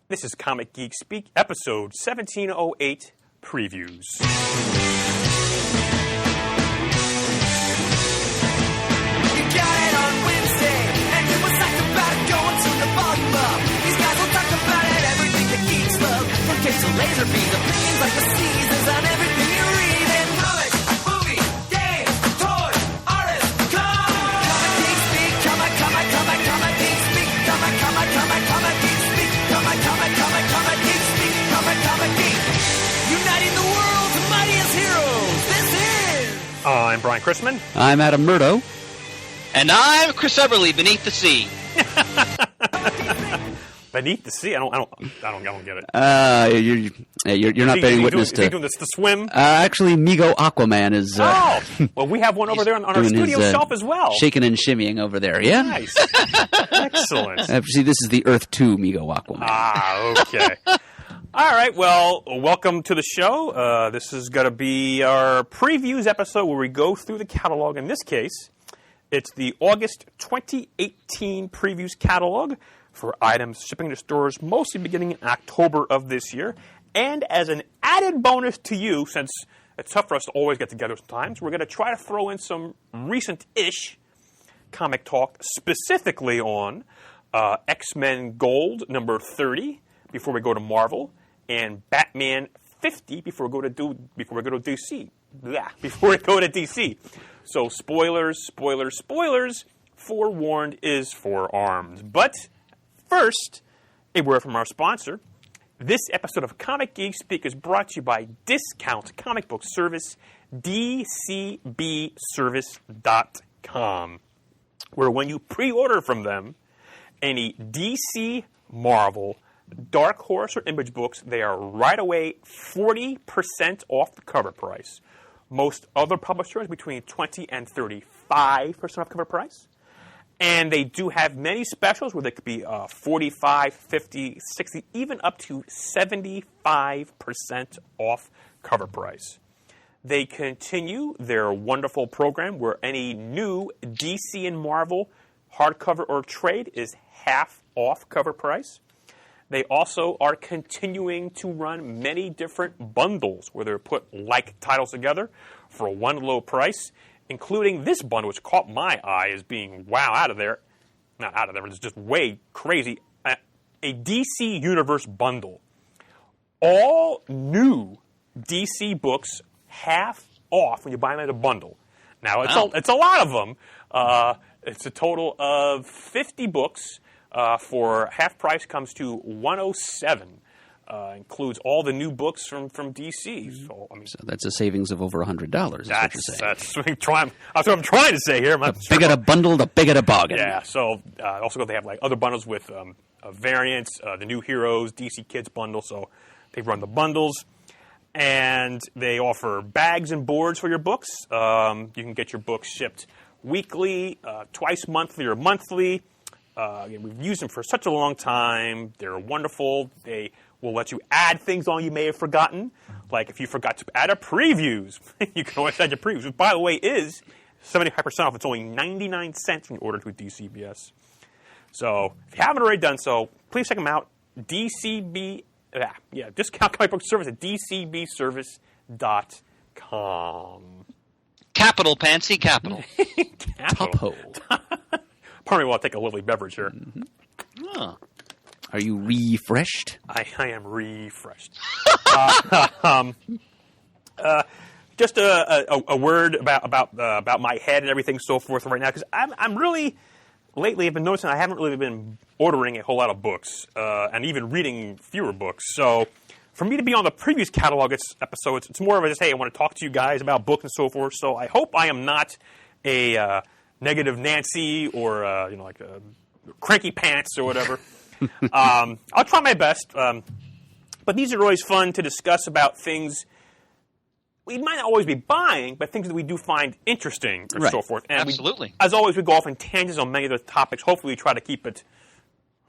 This is Comic Geek Speak, episode 1708, Previews. You got it on Wednesday, and you was psyched about it going to the volume up. These guys will talk about it, everything that geeks love. From kids to laser beams, opinions like the seasons on everything you read. And comics, movies, games, toys, artists, Comic Geek Speak, Comic Geek Speak, Comic Geek Speak, Comic Geek Speak, Comic Geek. Uniting the world's mightiest heroes. This is... I'm Brian Chrisman. I'm Adam Murdo. And I'm Chris Eberly, Beneath the Sea. Beneath the sea? I don't get it. You're not bearing witness to. Is he to. doing this to swim? Actually, Migo Aquaman is. Well, we have one over there on our studio shelf as well. Shaking and shimmying over there. Yeah. Nice. Excellent. See, this is the Earth 2 Migo Aquaman. Ah, okay. All right, well, welcome to the show. This is going to be our previews episode where we go through the catalog. In this case, it's the August 2018 previews catalog for items shipping to stores mostly beginning in October of this year. And as an added bonus to you, since it's tough for us to always get together sometimes, we're going to try to throw in some recent-ish comic talk specifically on X-Men Gold number 30 before we go to Marvel, and Batman 50 before we go to DC. Before we go to DC. So spoilers. Forewarned is forearmed. But first, a word from our sponsor. This episode of Comic Geek Speak is brought to you by Discount Comic Book Service, DCBService.com, where when you pre-order from them any DC, Marvel, Dark Horse, or Image books, they are right away 40% off the cover price. Most other publishers between 20 and 35% off cover price. And they do have many specials where they could be 45, 50, 60, even up to 75% off cover price. They continue their wonderful program where any new DC and Marvel hardcover or trade is half off cover price. They also are continuing to run many different bundles where they put like titles together for one low price, including this bundle, which caught my eye as being not out of there, it's just way crazy, a DC Universe bundle. All new DC books half off when you buy them as a bundle. Now, it's a lot of them. It's a total of 50 books. For half price comes to $107. Includes all the new books from DC. So that's a savings of over $100. Is what you're saying. That's what I'm trying to say here. The bigger the bundle, the bigger the bargain. Yeah. So also they have like other bundles with variants, the new heroes, DC Kids bundle. So they run the bundles, and they offer bags and boards for your books. You can get your books shipped weekly, twice monthly, or monthly. We've used them for such a long time. They're wonderful. They will let you add things on you may have forgotten. Like if you forgot to add a previews, you can always add your previews, which, by the way, is 75% off. It's only 99 cents when you order through DCBS. So if you haven't already done so, please check them out. Discount Comic Book Service at DCBService.com. Capital, Pansy, capital. Capital. Pardon me while I take a lovely beverage here. Mm-hmm. Oh. Are you refreshed? I am refreshed. Just a word about my head and everything so forth right now, because I'm really lately I've been noticing I haven't really been ordering a whole lot of books and even reading fewer books. So for me to be on the previous catalog episodes, it's more of a just, hey, I want to talk to you guys about books and so forth. So I hope I am not a negative Nancy or like a cranky pants or whatever. I'll try my best. But these are always fun to discuss about things we might not always be buying, but things that we do find interesting and so forth. And absolutely. As always, we go off in tangents on many of the topics. Hopefully, we try to keep it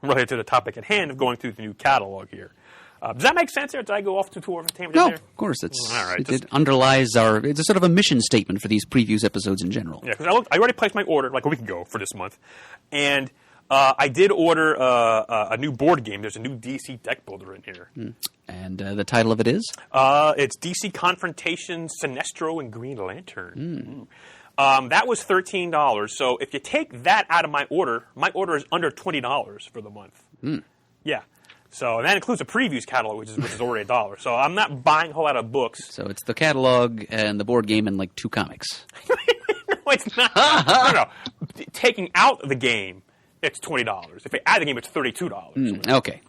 related to the topic at hand of going through the new catalog here. Does that make sense there? Did I go off to tour of a tangent there? No, of course. All right, it underlies it's a sort of a mission statement for these previews episodes in general. Yeah, because I already placed my order like a week ago for this month. And I did order a new board game. There's a new DC deck builder in here. And the title of it is? It's DC Confrontation, Sinestro, and Green Lantern. That was $13. So if you take that out of my order is under $20 for the month. Yeah. So and that includes a previews catalog, which is already $1. So I'm not buying a whole lot of books. So it's the catalog and the board game and like 2 comics. No, it's not. No. Taking out the game, it's $20. If I add the game, it's $32. Okay.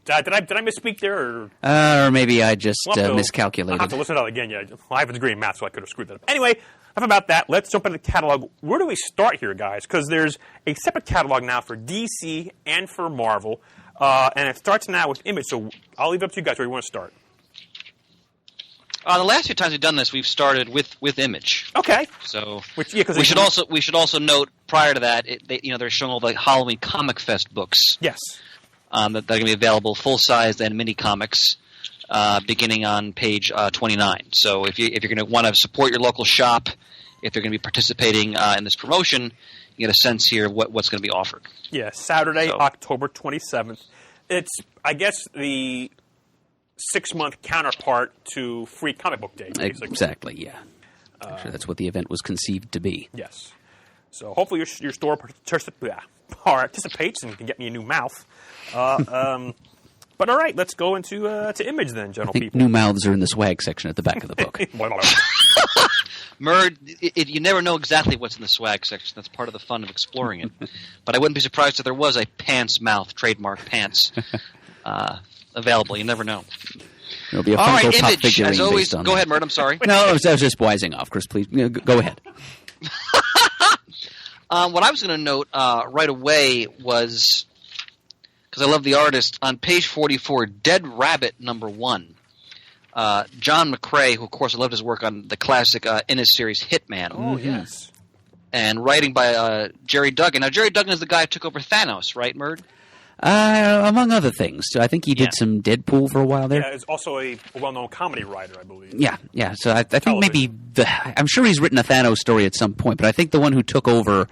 Did I misspeak there? Or maybe I just miscalculated. I'll have to listen to that again. Yeah, I have a degree in math, so I could have screwed that up. Anyway, enough about that. Let's jump into the catalog. Where do we start here, guys? Because there's a separate catalog now for DC and for Marvel. And it starts now with Image, so I'll leave it up to you guys where you want to start. The last few times we've done this, we've started with Image. Okay. So we should also note prior to that, they're showing all the Halloween Comic Fest books. Yes. That are going to be available full size and mini comics, beginning on page 29. So if you're going to want to support your local shop, if they're going to be participating in this promotion, you get a sense here of what's going to be offered. Yeah, Saturday, October 27th. It's, I guess, the 6-month counterpart to Free Comic Book Day, basically. Exactly, yeah. I'm sure that's what the event was conceived to be. Yes. So hopefully your store participates and can get me a new mouth. But all right, let's go into to Image then, people. New mouths are in the swag section at the back of the book. Murd, you never know exactly what's in the swag section. That's part of the fun of exploring it. But I wouldn't be surprised if there was a pants mouth, trademark pants, available. You never know. There'll be a All Funko right, Pop Image, figurine as always. based on Go that. ahead, Murd. I'm sorry. No, I was just wising off, Chris. Please, go ahead. What I was going to note right away was, because I love the artist, on page 44, Dead Rabbit #1. John McCrea, who, of course, I loved his work on the classic Innis series Hitman. Oh, yes. And writing by Jerry Duggan. Now, Jerry Duggan is the guy who took over Thanos, right, Murd? Among other things. So I think he did some Deadpool for a while there. Yeah, he's also a well-known comedy writer, I believe. Yeah. So I think maybe I'm sure he's written a Thanos story at some point, but I think the one who took over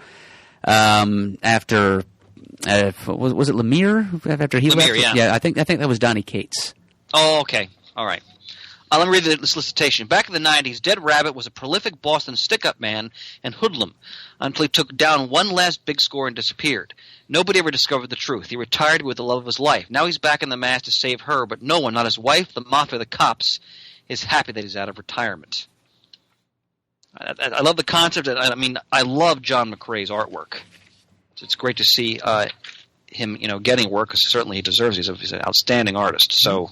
after was it Lemire after he Lemire, left? Yeah, I think that was Donny Cates. Oh, okay. All right. Let me read the solicitation. Back in the 90s, Dead Rabbit was a prolific Boston stick-up man and hoodlum until he took down one last big score and disappeared. Nobody ever discovered the truth. He retired with the love of his life. Now he's back in the mask to save her, but no one, not his wife, the mafia, the cops, is happy that he's out of retirement. I love the concept. I mean, I love John McCrea's artwork. So it's great to see him, getting work, because certainly he deserves it. He's an outstanding artist. So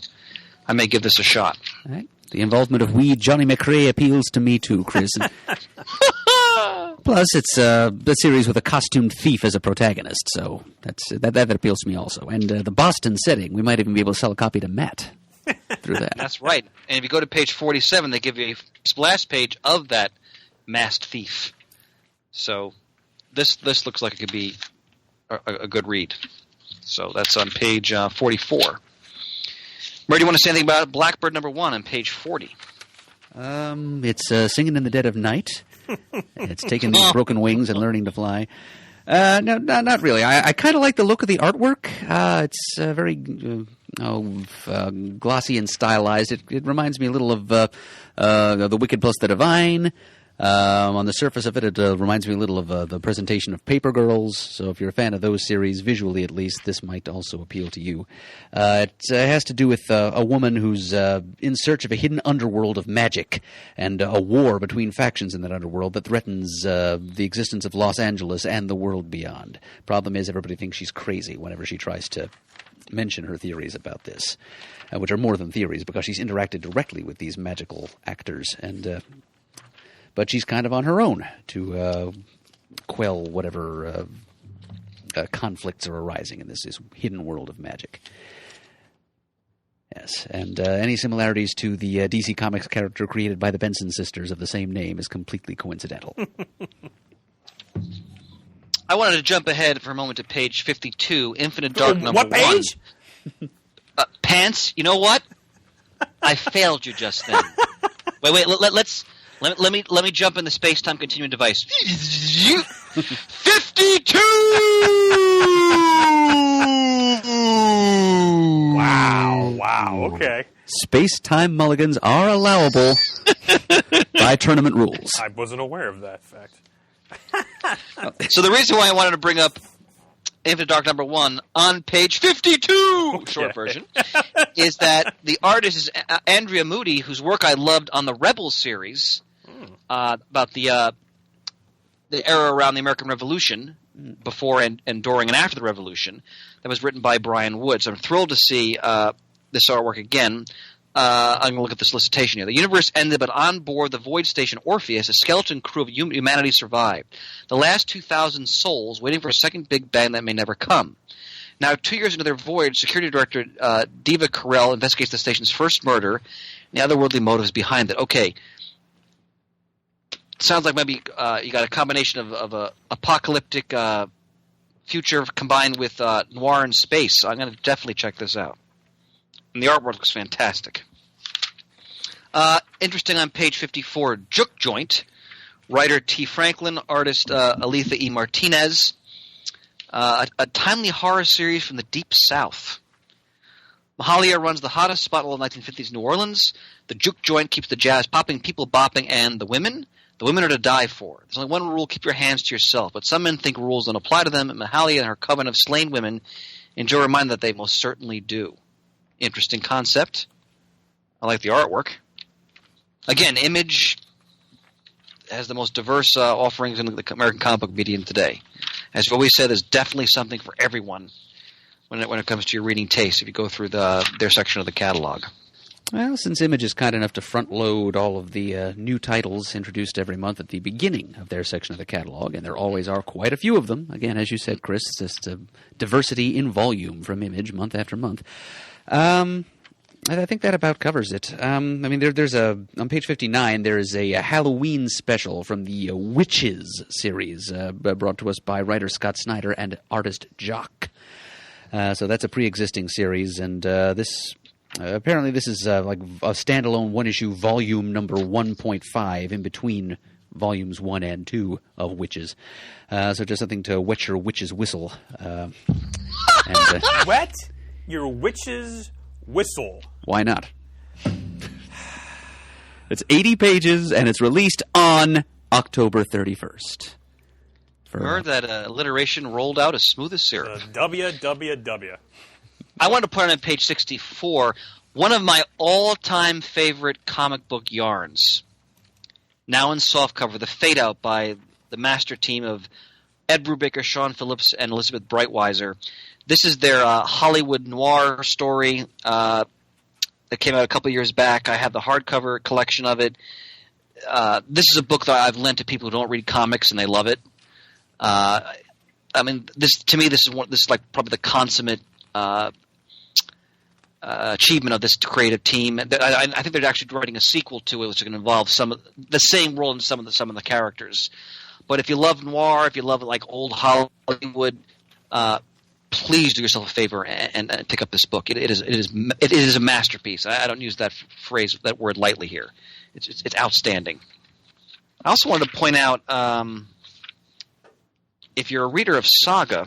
I may give this a shot. All right. The involvement of Johnny McCrea appeals to me too, Chris. Plus, it's a series with a costumed thief as a protagonist, so that appeals to me also. And the Boston setting, we might even be able to sell a copy to Matt through that. That's right. And if you go to page 47, they give you a splash page of that masked thief. So this looks like it could be a good read. So that's on page 44. Murray, do you want to say anything about Blackbird #1 on page 40? It's Singing in the Dead of Night. It's taking these broken wings and learning to fly. No, not really. I kind of like the look of the artwork. It's very glossy and stylized. It reminds me a little of The Wicked plus the Divine. On the surface of it reminds me a little of the presentation of Paper Girls. So if you're a fan of those series, visually at least, this might also appeal to you. It has to do with a woman who's in search of a hidden underworld of magic and a war between factions in that underworld that threatens the existence of Los Angeles and the world beyond. Problem is, everybody thinks she's crazy whenever she tries to mention her theories about this, which are more than theories because she's interacted directly with these magical actors and... But she's kind of on her own to quell whatever conflicts are arising in this hidden world of magic. Yes, and any similarities to the DC Comics character created by the Benson sisters of the same name is completely coincidental. I wanted to jump ahead for a moment to page 52, Infinite Dark #1. What page? Pants, you know what? I failed you just then. Wait, let me jump in the space-time continuum device. 52! 52! Wow, okay. Space-time mulligans are allowable by tournament rules. I wasn't aware of that fact. So the reason why I wanted to bring up Infinite Dark number 1 on page 52, short version, is that the artist is Andrea Moody, whose work I loved on the Rebels series about the era around the American Revolution, before and during and after the Revolution, that was written by Brian Wood. So I'm thrilled to see this artwork again. I'm going to look at the solicitation here. The universe ended, but on board the void station Orpheus, a skeleton crew of humanity survived. The last 2,000 souls waiting for a second Big Bang that may never come. Now, 2 years into their voyage, security director Diva Carell investigates the station's first murder and the otherworldly motives behind it. Okay. Sounds like maybe you got a combination of a apocalyptic future combined with noir and space. So I'm going to definitely check this out. And the artwork looks fantastic. Interesting on page 54, Juke Joint. Writer T. Franklin, artist Aletha E. Martinez. A timely horror series from the Deep South. Mahalia runs the hottest spot of the 1950s New Orleans. The Juke Joint keeps the jazz popping, people bopping, and the women. The women are to die for. There's only one rule, keep your hands to yourself. But some men think rules don't apply to them, and Mahalia and her coven of slain women enjoy reminding that they most certainly do. Interesting concept. I like the artwork. Again, Image has the most diverse offerings in the American comic book medium today. As we've always said, there's definitely something for everyone when it comes to your reading taste if you go through their section of the catalog. Well, since Image is kind enough to front-load all of the new titles introduced every month at the beginning of their section of the catalog, and there always are quite a few of them, again, as you said, Chris, just diversity in volume from Image month after month. I think that about covers it. I mean, there's on page 59, there is a Halloween special from the Witches series brought to us by writer Scott Snyder and artist Jock. So that's a pre-existing series, and this apparently this is like a standalone one-issue volume number 1.5 in between volumes 1 and 2 of Witches. So just something to wet your witch's whistle. Wet your witch's whistle. Why not? It's 80 pages, and it's released on October 31st. Heard that alliteration rolled out as smooth as syrup. WWW. I want to put on page 64 one of my all-time favorite comic book yarns. Now in softcover, The Fade Out by the master team of Ed Brubaker, Sean Phillips, and Elizabeth Breitweiser. This is their Hollywood noir story that came out a couple years back. I have the hardcover collection of it. This is a book that I've lent to people who don't read comics and they love it. I mean, this is like probably the consummate achievement of this creative team. I think they're actually writing a sequel to it, which is going to involve some of the same role in some of the characters. But if you love noir, if you love like old Hollywood, please do yourself a favor and pick up this book. It is a masterpiece. I don't use that word lightly here. It's outstanding. I also wanted to point out, if you're a reader of Saga,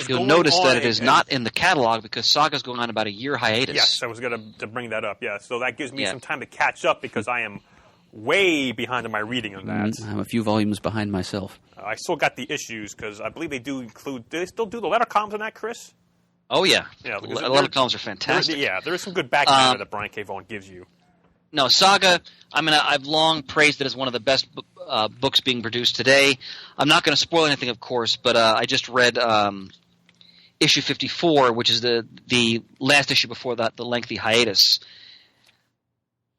you'll notice that it is not in the catalog because Saga's going on about a year hiatus. Yes, I was going to bring that up. Yeah, so that gives me some time to catch up because I am way behind in my reading on that. I'm a few volumes behind myself. I still got the issues because I believe they do include. Do they still do the letter columns on that, Chris? Oh yeah, yeah. Letter columns are fantastic. There is some good back matter that Brian K. Vaughan gives you. No, Saga. I've long praised it as one of the best books being produced today. I'm not going to spoil anything, of course, but I just read issue 54, which is the last issue before the lengthy hiatus.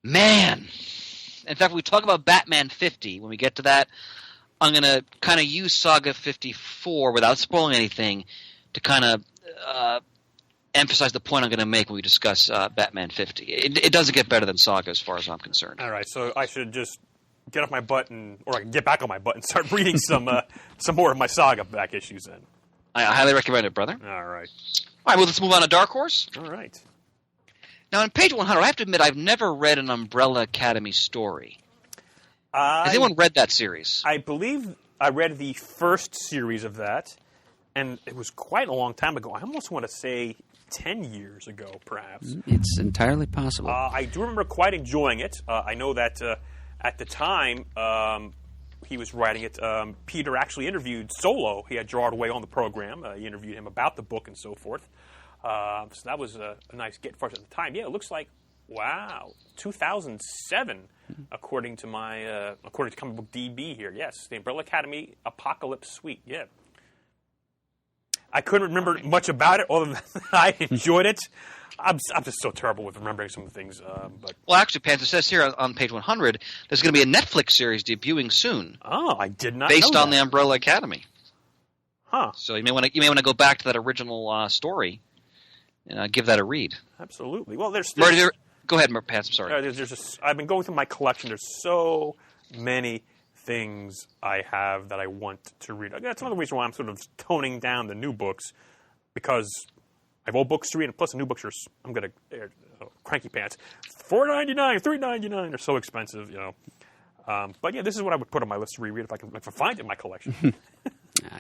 Man. In fact, when we talk about Batman 50, when we get to that, I'm going to kind of use Saga 54 without spoiling anything to kind of emphasize the point I'm going to make when we discuss Batman 50. It doesn't get better than Saga as far as I'm concerned. All right, so I should just get off my butt or I can get back on my butt and start reading some more of my Saga back issues then. I highly recommend it, brother. All right. All right, well, let's move on to Dark Horse. All right. Now, on page 100, I have to admit I've never read an Umbrella Academy story. Has anyone read that series? I believe I read the first series of that, and it was quite a long time ago. I almost want to say 10 years ago, perhaps. It's entirely possible. I do remember quite enjoying it. I know that at the time he was writing it, Peter actually interviewed Solo. He had Gerard Way on the program. He interviewed him about the book and so forth. So that was a nice get for us at the time. Yeah, it looks like, wow, 2007, according to Comic Book DB here. Yes, the Umbrella Academy Apocalypse Suite. Yeah. I couldn't remember much about it, other than I enjoyed it. I'm just so terrible with remembering some of the things. But Well, actually, Panther says here on page 100, there's going to be a Netflix series debuting soon. Oh, I did not based know on that. the Umbrella Academy. Huh. So you may want to go back to that original story and give that a read. Absolutely. Well, there's Go ahead, Pants. I'm sorry. I've been going through my collection. There's so many things I have that I want to read. That's another reason why I'm sort of toning down the new books, because I have old books to read, and plus the new books I'm going to cranky pants. $4.99, $3.99. They're so expensive, you know. But yeah, this is what I would put on my list to reread if I can find it in my collection.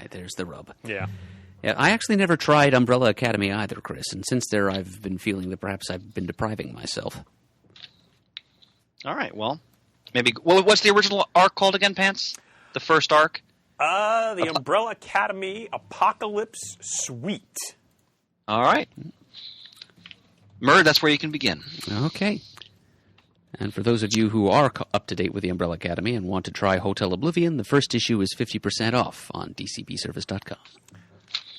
There's the rub. Yeah. Yeah, I actually never tried Umbrella Academy either, Chris, and since there I've been feeling that perhaps I've been depriving myself. All right, well, maybe. What's the original arc called again, Pants? The first arc? The Umbrella Academy Apocalypse Suite. All right. Murd, that's where you can begin. Okay. And for those of you who are up to date with the Umbrella Academy and want to try Hotel Oblivion, the first issue is 50% off on dcbservice.com.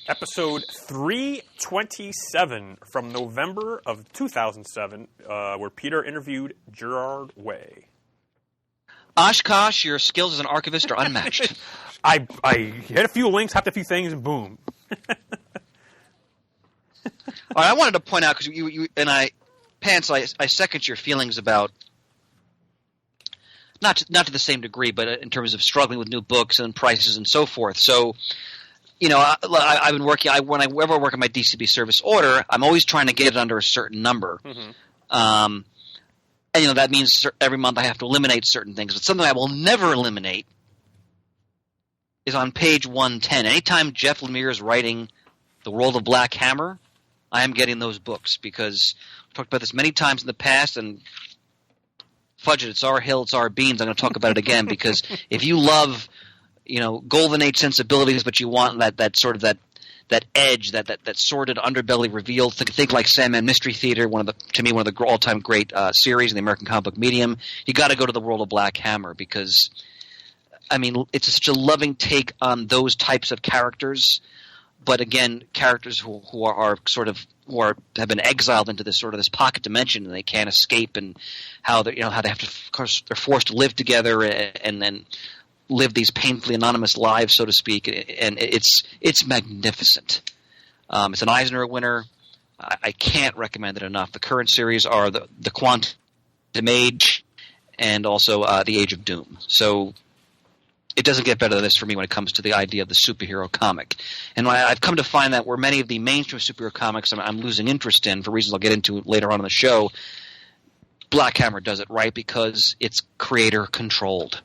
Episode 327 from November of 2007, where Peter interviewed Gerard Way. Oshkosh, your skills as an archivist are unmatched. I hit a few links, hopped a few things, and boom. All right, I wanted to point out, because you and I, Pants, I second your feelings about, not to the same degree, but in terms of struggling with new books and prices and so forth. So, you know, I've been working. Whenever I work on my DCB service order, I'm always trying to get it under a certain number. Mm-hmm. And you know that means every month I have to eliminate certain things. But something I will never eliminate is on page 110. Anytime Jeff Lemire is writing The World of Black Hammer, I am getting those books, because I've talked about this many times in the past, and fudge it, it's our hill, it's our beans. I'm going to talk about it again, because if you love, you know, Golden Age sensibilities, but you want that sort of that edge, that sordid underbelly revealed, think like Sandman Mystery Theater, to me one of the all-time great series in the American comic book medium, you got to go to The World of Black Hammer, because I mean, it's such a loving take on those types of characters, but again, characters who have been exiled into this sort of this pocket dimension and they can't escape, and how they have to, of course, they're forced to live together and then live these painfully anonymous lives, so to speak, and it's magnificent. It's an Eisner winner. I can't recommend it enough. The current series are the Quantum Age and also the Age of Doom. So it doesn't get better than this for me when it comes to the idea of the superhero comic. And I've come to find that where many of the mainstream superhero comics I'm losing interest in, for reasons I'll get into later on in the show, Black Hammer does it right because it's creator controlled.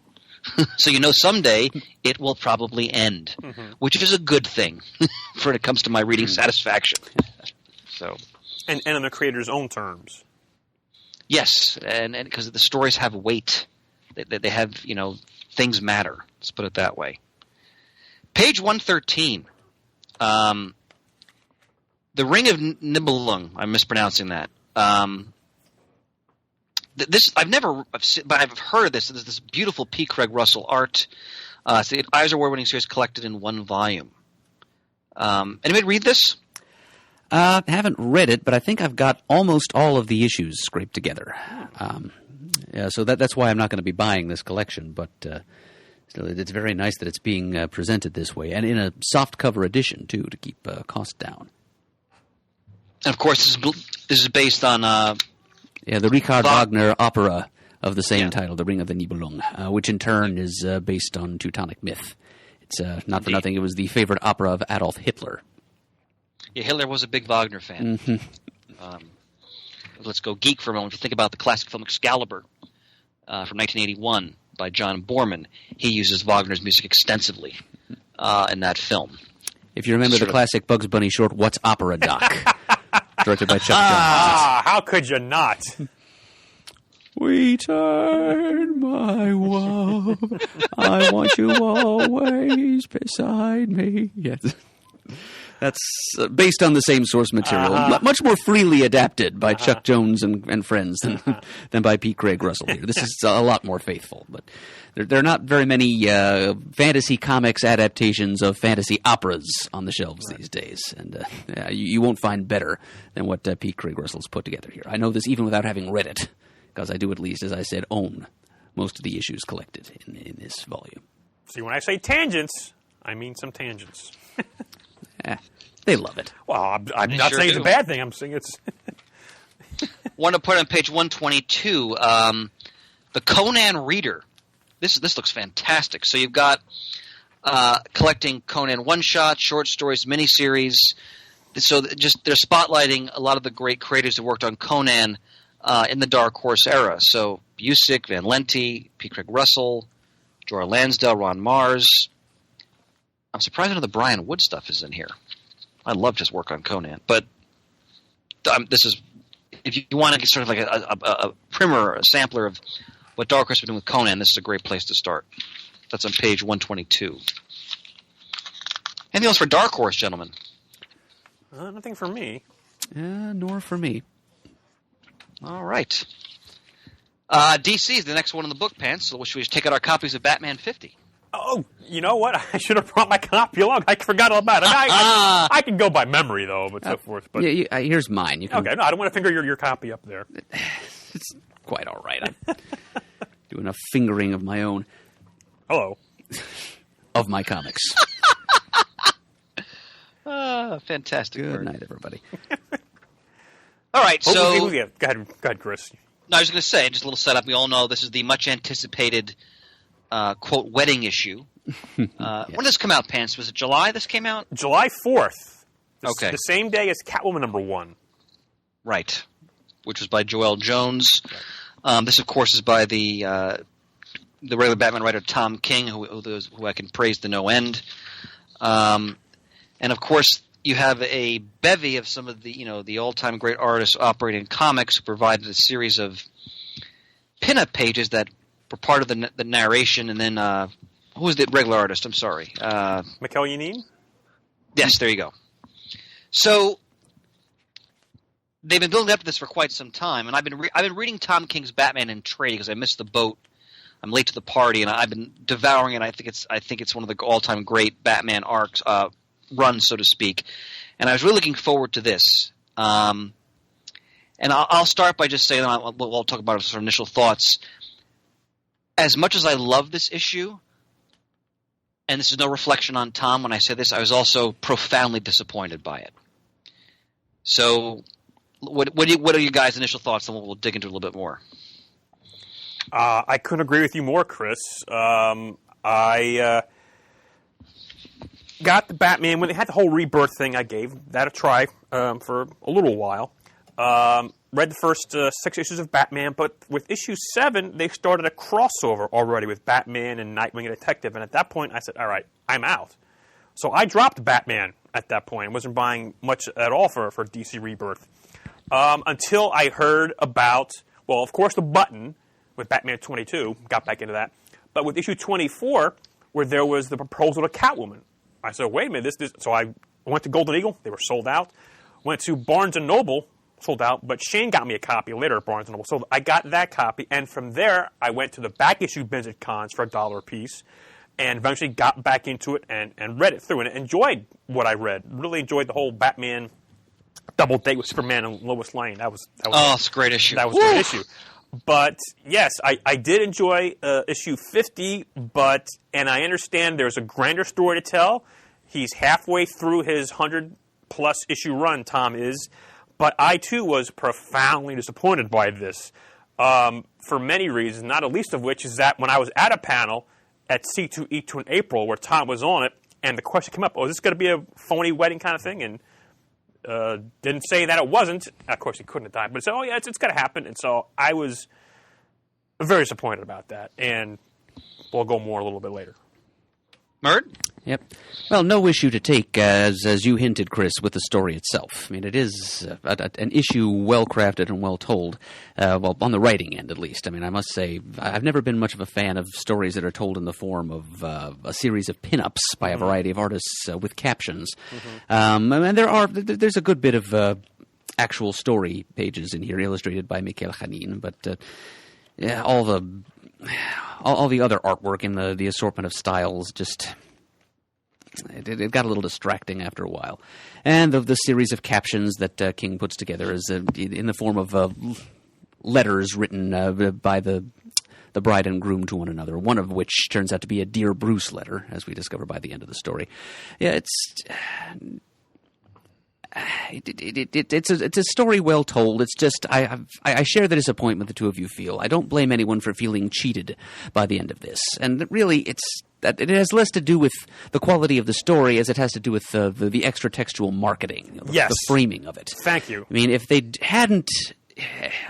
So you know someday it will probably end, which is a good thing when it comes to my reading satisfaction. So, and on the creator's own terms. Yes, and because the stories have weight, they have, you know, things matter. Let's put it that way. Page 113. The Ring of Nibelung. I'm mispronouncing that. This I've heard of this. There's this beautiful P. Craig Russell art. It's the Eisner Award-winning series collected in one volume. Anybody read this? I haven't read it, but I think I've got almost all of the issues scraped together. So that's why I'm not going to be buying this collection, but still, it's very nice that it's being presented this way, and in a soft-cover edition, too, to keep cost down. And, of course, this is based on... the Richard Wagner opera of the same title, The Ring of the Nibelung, which in turn is based on Teutonic myth. It's not for nothing, it was the favorite opera of Adolf Hitler. Yeah, Hitler was a big Wagner fan. Let's go geek for a moment. If you think about the classic film Excalibur from 1981, by John Borman. He uses Wagner's music extensively in that film. If you remember the classic Bugs Bunny short, What's Opera, Doc? Directed by Chuck Jones. How could you not? Return, my love. I want you always beside me. Yes. That's based on the same source material, much more freely adapted by Chuck Jones and friends than by P. Craig Russell here. This is a lot more faithful, but there are not very many fantasy comics adaptations of fantasy operas on the shelves these days, and you won't find better than what P. Craig Russell's put together here. I know this even without having read it, because I do at least, as I said, own most of the issues collected in this volume. See, when I say tangents, I mean some tangents. They love it. Well, I'm not saying it's a bad thing. I'm saying it's... Want to put on page 122, the Conan Reader. This looks fantastic. So you've got collecting Conan one-shots, short stories, miniseries. So just they're spotlighting a lot of the great creators who worked on Conan in the Dark Horse era. So Busick, Van Lente, P. Craig Russell, Jorah Lansdale, Ron Mars. I'm surprised none of the Brian Wood stuff is in here. I loved his work on Conan. But this is, if you want to get sort of like a primer, a sampler of what Dark Horse has been doing with Conan, this is a great place to start. That's on page 122. Anything else for Dark Horse, gentlemen? Nothing for me. Nor for me. All right. DC is the next one in the book, Pants. So should we just take out our copies of Batman 50? Oh, you know what? I should have brought my copy along. I forgot all about it. I can go by memory, though, but so forth. But yeah, here's mine. You can... Okay, no, I don't want to finger your copy up there. It's quite all right. I'm doing a fingering of my own. Hello. Of my comics. Fantastic. Good night, everybody. All right, so... Go ahead, Chris. No, I was going to say, just a little setup. We all know this is the much-anticipated... quote, wedding issue. When did this come out, Pants? Was it July this came out? July 4th. Okay. The same day as Catwoman #1. Right. Which was by Joelle Jones. This, of course, is by the regular Batman writer Tom King, who I can praise to no end. And, of course, you have a bevy of some of the all-time great artists operating in comics who provided a series of pinup pages that were part of the narration, and then who was the regular artist? I'm sorry, Mikel Yanin. Yes, there you go. So they've been building up to this for quite some time, and I've been reading Tom King's Batman in trade because I missed the boat. I'm late to the party, and I've been devouring it. I think it's one of the all-time great Batman arcs runs, so to speak. And I was really looking forward to this. And I'll start by just saying we'll talk about our initial thoughts. As much as I love this issue, and this is no reflection on Tom when I say this, I was also profoundly disappointed by it. So, what are you guys' initial thoughts, and we'll dig into it a little bit more. I couldn't agree with you more, Chris. I got the Batman when they had the whole rebirth thing. I gave that a try for a little while. Read the first 6 issues of Batman, but with issue 7, they started a crossover already with Batman and Nightwing and Detective, and at that point I said, all right, I'm out. So I dropped Batman at that point. I wasn't buying much at all for DC Rebirth until I heard about, well, of course, the Button with Batman 22, got back into that, but with issue 24, where there was the proposal to Catwoman. I said, wait a minute, so I went to Golden Eagle, they were sold out, went to Barnes & Noble, sold out, but Shane got me a copy later at Barnes & Noble. So I got that copy, and from there, I went to the back issue bins at cons for $1 a piece, and eventually got back into it and read it through, and enjoyed what I read. Really enjoyed the whole Batman double date with Superman and Lois Lane. That was it's a great issue. That was a great issue. But, yes, I did enjoy issue 50, and I understand there's a grander story to tell. He's halfway through his 100-plus issue run, Tom is. But I, too, was profoundly disappointed by this for many reasons, not the least of which is that when I was at a panel at C2E2 in April where Tom was on it, and the question came up, is this going to be a phony wedding kind of thing? And didn't say that it wasn't. Of course, he couldn't have died. But he said, oh, yeah, it's going to happen. And so I was very disappointed about that. And we'll go more a little bit later. Mert? Yep. Well, no issue to take, as you hinted, Chris, with the story itself. I mean, it is an issue well crafted and well told, well, on the writing end at least. I mean, I must say, I've never been much of a fan of stories that are told in the form of a series of pinups by a variety of artists with captions. And there's a good bit of actual story pages in here, illustrated by Mikhail Khanin, but yeah, all the other artwork in the assortment of styles just it got a little distracting after a while. And the series of captions that King puts together is in the form of letters written by the bride and groom to one another, one of which turns out to be a Dear Bruce letter, as we discover by the end of the story. Yeah, it's a story well told. It's just I share the disappointment the two of you feel. I don't blame anyone for feeling cheated by the end of this, and really it has less to do with the quality of the story as it has to do with the extra textual marketing, the framing of it. Thank you. I mean, if they hadn't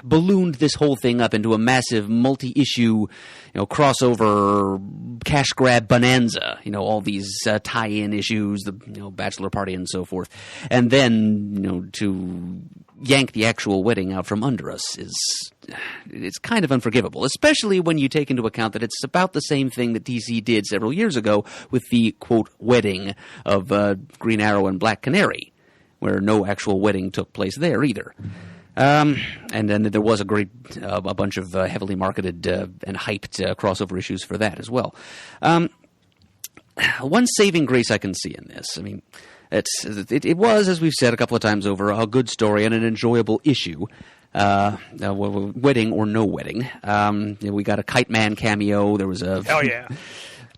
ballooned this whole thing up into a massive multi-issue, crossover cash grab bonanza, all these tie-in issues, the bachelor party and so forth, and then to yank the actual wedding out from under us it's kind of unforgivable, especially when you take into account that it's about the same thing that DC did several years ago with the quote wedding of Green Arrow and Black Canary, where no actual wedding took place there either. And then there was a bunch of heavily marketed and hyped crossover issues for that as well. One saving grace I can see in this, I mean, it was, as we've said a couple of times over, a good story and an enjoyable issue. Wedding or no wedding. We got a Kite Man cameo. There was a hell yeah.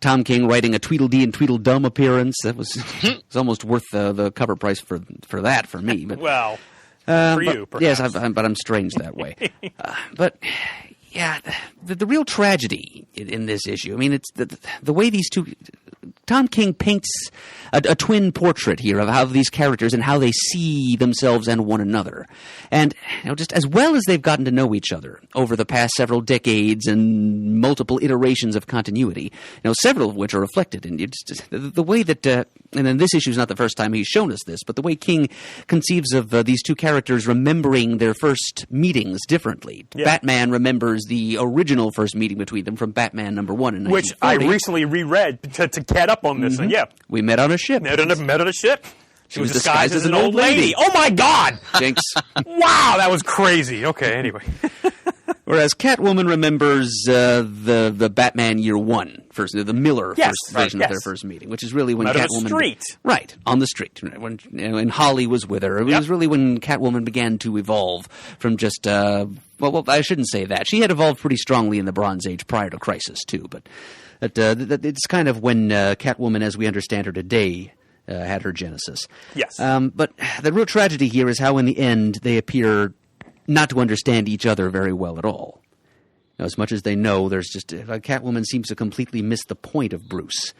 Tom King writing a Tweedledee and Tweedledum appearance. That was it's almost worth the cover price for that for me. But well. For you, perhaps. Yes, but I'm strange that way. But yeah, the real tragedy in this issue. I mean, it's the way these two. Tom King paints a twin portrait here of how these characters and how they see themselves and one another. And just as well as they've gotten to know each other over the past several decades and multiple iterations of continuity, several of which are reflected in the way that, and then this issue is not the first time he's shown us this, but the way King conceives of these two characters remembering their first meetings differently. Yeah. Batman remembers the original first meeting between them from Batman #1 in 1940. Which I recently reread to get up on this. And yeah, we met on a ship. Met on a ship. She was disguised as an old lady. Oh my God! Jinx. Wow, that was crazy. Okay, anyway. Whereas Catwoman remembers the Batman Year One, the Miller version of their first meeting, which is really when Catwoman... on the street. Right, on the street. When Holly was with her. It was really when Catwoman began to evolve from just... well, I shouldn't say that. She had evolved pretty strongly in the Bronze Age prior to Crisis, too, but... it's kind of when Catwoman, as we understand her today, had her genesis. Yes. But the real tragedy here is how, in the end, they appear not to understand each other very well at all. As much as they know, there's just Catwoman seems to completely miss the point of Bruce,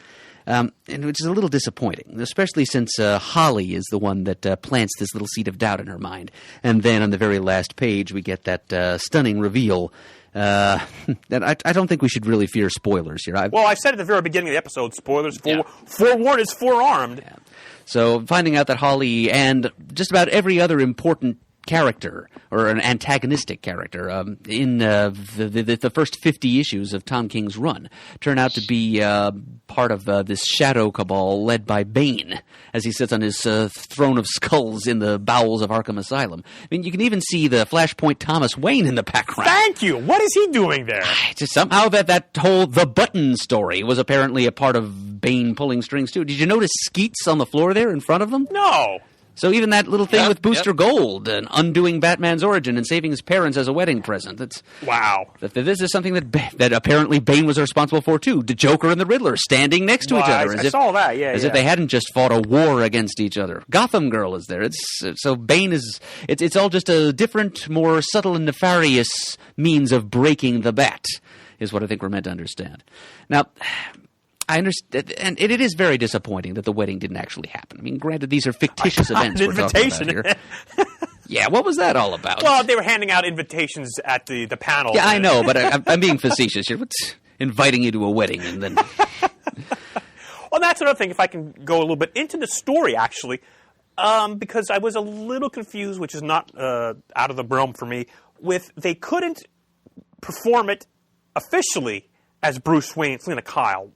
and which is a little disappointing, especially since Holly is the one that plants this little seed of doubt in her mind. And then on the very last page, we get that stunning reveal. That I don't think we should really fear spoilers here. Well, I said at the very beginning of the episode, spoilers. Forewarned is forearmed. Yeah. So finding out that Holly and just about every other important character or an antagonistic character in the first 50 issues of Tom King's run turn out to be part of this shadow cabal led by Bane as he sits on his throne of skulls in the bowels of Arkham Asylum. I mean, you can even see the Flashpoint Thomas Wayne in the background. Thank you. What is he doing there? Just somehow that whole The Button story was apparently a part of Bane pulling strings too. Did you notice Skeets on the floor there in front of them? No. So even that little thing with Booster Gold and undoing Batman's origin and saving his parents as a wedding present. Wow. This is something that apparently Bane was responsible for, too. The Joker and the Riddler standing next to each other. I saw that, As if they hadn't just fought a war against each other. Gotham Girl is there. So Bane is... It's all just a different, more subtle and nefarious means of breaking the bat, is what I think we're meant to understand. Now... I understand, and it is very disappointing that the wedding didn't actually happen. I mean, granted, these are fictitious events we're talking about here. Yeah, what was that all about? Well, they were handing out invitations at the panel. Yeah, I know, but I'm being facetious here. inviting you to a wedding, and then Well, that's another thing. If I can go a little bit into the story, actually, because I was a little confused, which is not out of the realm for me. With they couldn't perform it officially as Bruce Wayne, Selena Kyle.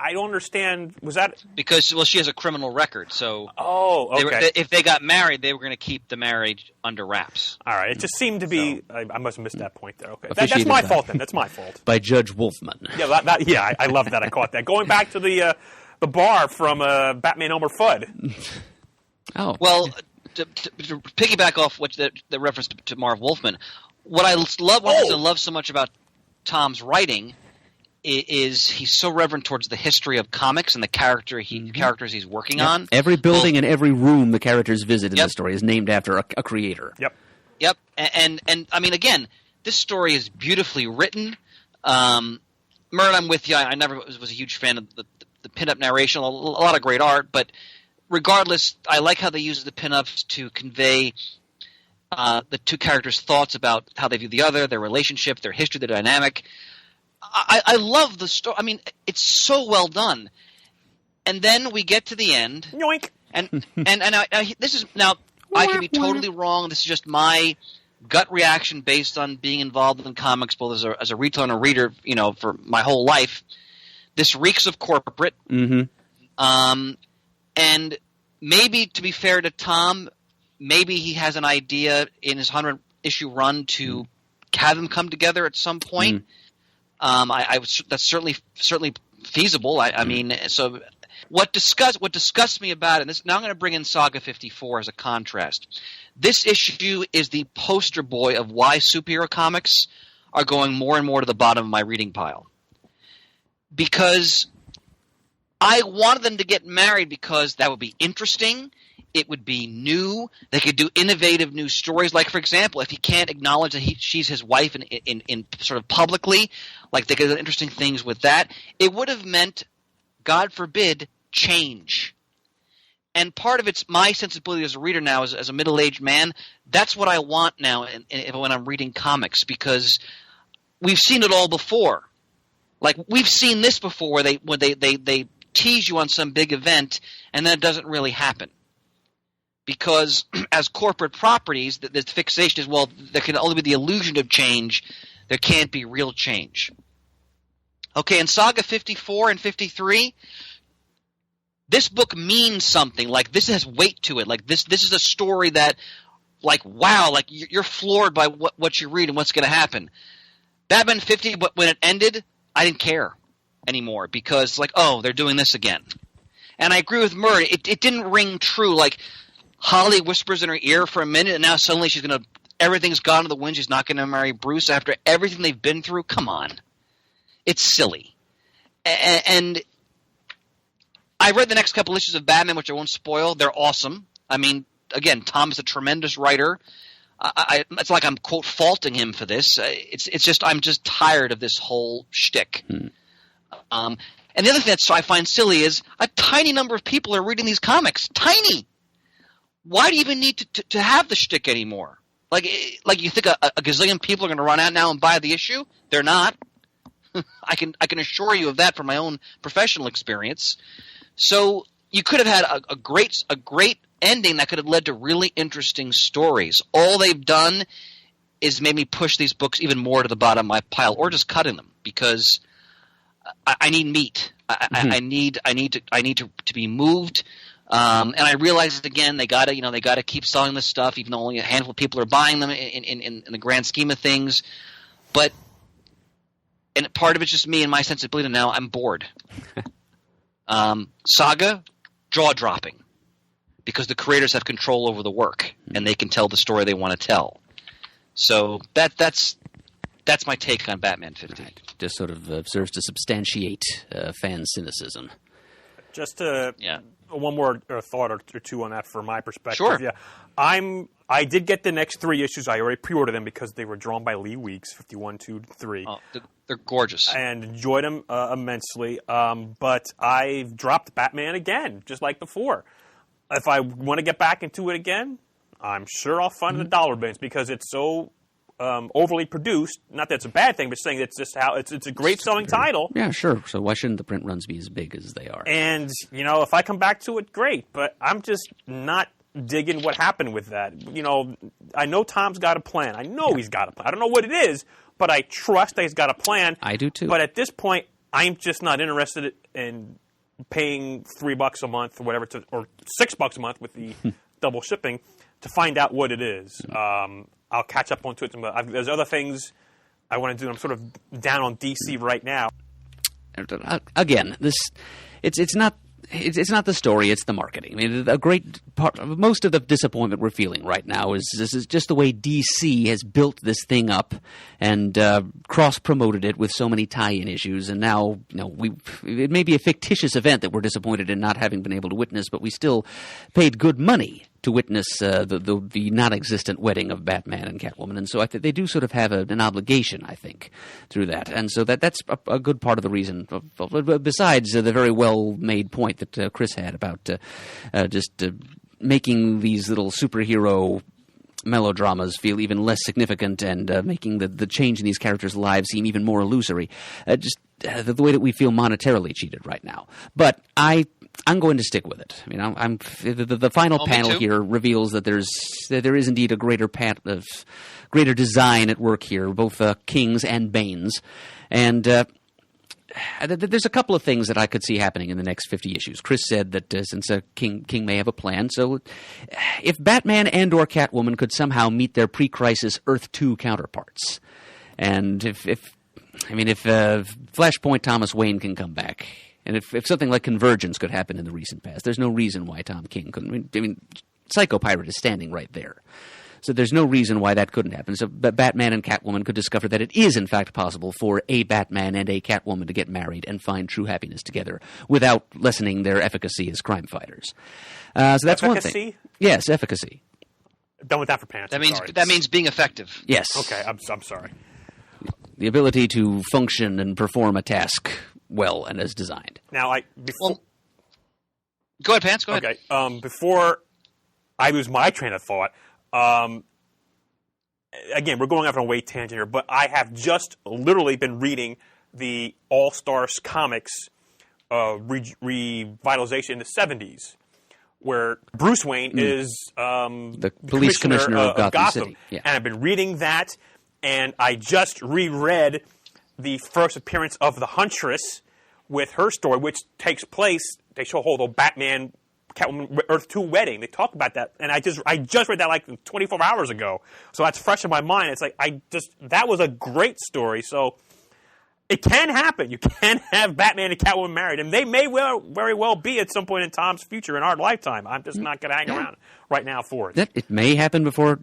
I don't understand. Was that because she has a criminal record? So okay. If they got married, they were going to keep the marriage under wraps. All right. It just seemed to be. I must have missed that point there. Okay, that's Officiated my by- fault then. That's my fault. by Judge Wolfman. Yeah, I love that. I caught that. Going back to the bar from Batman Elmer Fudd. Oh, Well, to piggyback off what the reference to Marv Wolfman, what I love so much about Tom's writing is he's so reverent towards the history of comics and the characters he's working on. every building and every room the characters visit in Yep. the story is named after a creator. Yep. And I mean, again, this story is beautifully written. Murd, I'm with you. I never was a huge fan of the pinup narration. A lot of great art, but regardless, I like how they use the pinups to convey the two characters' thoughts about how they view the other, their relationship, their history, their dynamic. I love the story. I mean, it's so well done. And then we get to the end, Yoink. and this is now I could be totally wrong. This is just my gut reaction based on being involved in comics, both as a retailer and a reader, for my whole life. This reeks of corporate. Mm-hmm. And maybe, to be fair to Tom, maybe he has an idea in his 100-issue run to have them come together at some point. That's certainly feasible. I mean, so what disgusts me about it, and this, now I'm going to bring in Saga 54 as a contrast. This issue is the poster boy of why superhero comics are going more and more to the bottom of my reading pile. Because I wanted them to get married because that would be interesting. It would be new. They could do innovative new stories. Like, for example, if he can't acknowledge that she's his wife in sort of publicly, like they could do interesting things with that. It would have meant, God forbid, change. And part of it's my sensibility as a reader now, as a middle-aged man. That's what I want now when I'm reading comics, because we've seen it all before. Like, we've seen this before where they tease you on some big event and then it doesn't really happen. Because as corporate properties, the fixation is, well, there can only be the illusion of change. There can't be real change. Okay, in Saga 54 and 53, this book means something. Like, this has weight to it. Like, this is a story that, like, wow, like, you're floored by what you read and what's going to happen. Batman 50, but when it ended, I didn't care anymore because, like, oh, they're doing this again. And I agree with Murray. It didn't ring true. Like, Holly whispers in her ear for a minute, and now suddenly everything's gone to the wind. She's not going to marry Bruce after everything they've been through. Come on. It's silly. And I read the next couple issues of Batman, which I won't spoil. They're awesome. I mean, again, Tom is a tremendous writer. It's like I'm, quote, faulting him for this. It's just I'm just tired of this whole shtick. And the other thing that I find silly is a tiny number of people are reading these comics. Tiny. Why do you even need to have the shtick anymore? Like you think a gazillion people are going to run out now and buy the issue? They're not. I can assure you of that from my own professional experience. So you could have had a great ending that could have led to really interesting stories. All they've done is made me push these books even more to the bottom of my pile, or just cutting them because I need meat. I need to be moved. And I realized again they gotta keep selling this stuff, even though only a handful of people are buying them in the grand scheme of things. But and part of it's just me and my sensibility. Now I'm bored. Saga, jaw dropping, because the creators have control over the work and they can tell the story they want to tell. So that's my take on Batman 50. Right. Just sort of serves to substantiate fan cynicism. Just to one more thought or two on that from my perspective. Sure. Yeah, I did get the next 3 issues. I already pre-ordered them because they were drawn by Lee Weeks, 51, 2, 3. Oh, they're gorgeous. And enjoyed them immensely. But I've dropped Batman again, just like before. If I want to get back into it again, I'm sure I'll find the dollar bins because it's so overly produced. Not that it's a bad thing, but saying it's just how it's a great selling title. Yeah, sure. So why shouldn't the print runs be as big as they are? And, if I come back to it, great. But I'm just not digging what happened with that. I know Tom's got a plan. I know he's got a plan. I don't know what it is, but I trust that he's got a plan. I do too. But at this point, I'm just not interested in paying $3 a month or whatever, or $6 a month with the double shipping to find out what it is. I'll catch up onto it. There's other things I want to do. I'm sort of down on DC right now. Again, it's not the story; it's the marketing. I mean, a great part of most of the disappointment we're feeling right now is just the way DC has built this thing up and cross-promoted it with so many tie-in issues. And now, it may be a fictitious event that we're disappointed in not having been able to witness, but we still paid good money to witness the non-existent wedding of Batman and Catwoman. And so I think they do sort of have an obligation, I think, through that. And so that's a good part of the reason, besides the very well-made point that Chris had about just making these little superhero melodramas feel even less significant and making the change in these characters' lives seem even more illusory. The way that we feel monetarily cheated right now. But I'm going to stick with it. I mean, the final panel here reveals that there is indeed a greater design at work here, both Kings and Banes, and there's a couple of things that I could see happening in the next 50 issues. Chris said that since King may have a plan, so if Batman and/or Catwoman could somehow meet their pre-crisis Earth 2 counterparts, and if Flashpoint Thomas Wayne can come back. And if something like Convergence could happen in the recent past, there's no reason why Tom King couldn't. I mean, Psycho Pirate is standing right there. So there's no reason why that couldn't happen. So Batman and Catwoman could discover that it is, in fact, possible for a Batman and a Catwoman to get married and find true happiness together without lessening their efficacy as crime fighters. So that's one thing. Yes, efficacy. Done with that for pants. That means being effective. Yes. Okay, I'm sorry. The ability to function and perform a task well and as designed. Now, go ahead, Pants. Go ahead. Okay. Before I lose my train of thought, again, we're going off on a way tangent here, but I have just literally been reading the All-Stars comics revitalization in the 70s, where Bruce Wayne is the police commissioner of Gotham City. Yeah. And I've been reading that, and I just reread the first appearance of the Huntress with her story, which takes place, they show a whole Batman Catwoman Earth 2 wedding. They talk about that, and I just read that like 24 hours ago, so that's fresh in my mind. It's like that was a great story. So it can happen. You can have Batman and Catwoman married, and they may very well be at some point in Tom's future in our lifetime. I'm just not going to hang around right now for it. It may happen before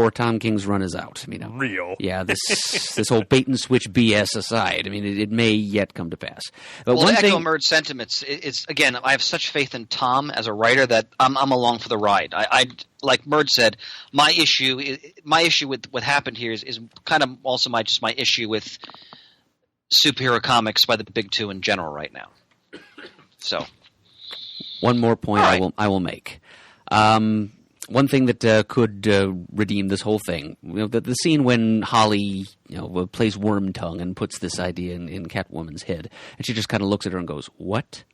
Tom King's run is out. Real. Yeah, this whole bait and switch BS aside, it may yet come to pass. But to echo Murd's sentiments, it's again, I have such faith in Tom as a writer that I'm along for the ride. I like Murd said, my issue with what happened here is kind of also my issue with superhero comics by the big two in general right now. So, one more point I will make. One thing that could redeem this whole thing, the scene when Holly, plays Wormtongue and puts this idea in Catwoman's head, and she just kind of looks at her and goes, "What?"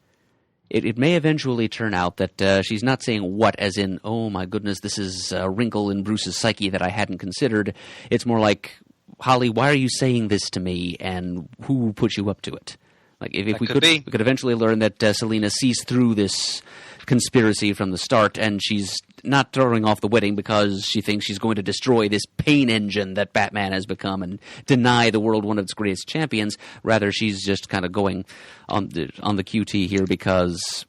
It may eventually turn out that she's not saying "what" as in, "Oh my goodness, this is a wrinkle in Bruce's psyche that I hadn't considered." It's more like, "Holly, why are you saying this to me, and who put you up to it?" Like if we could eventually learn that Selina sees through this conspiracy from the start, and she's not throwing off the wedding because she thinks she's going to destroy this pain engine that Batman has become and deny the world one of its greatest champions. Rather, she's just kind of going on the QT here because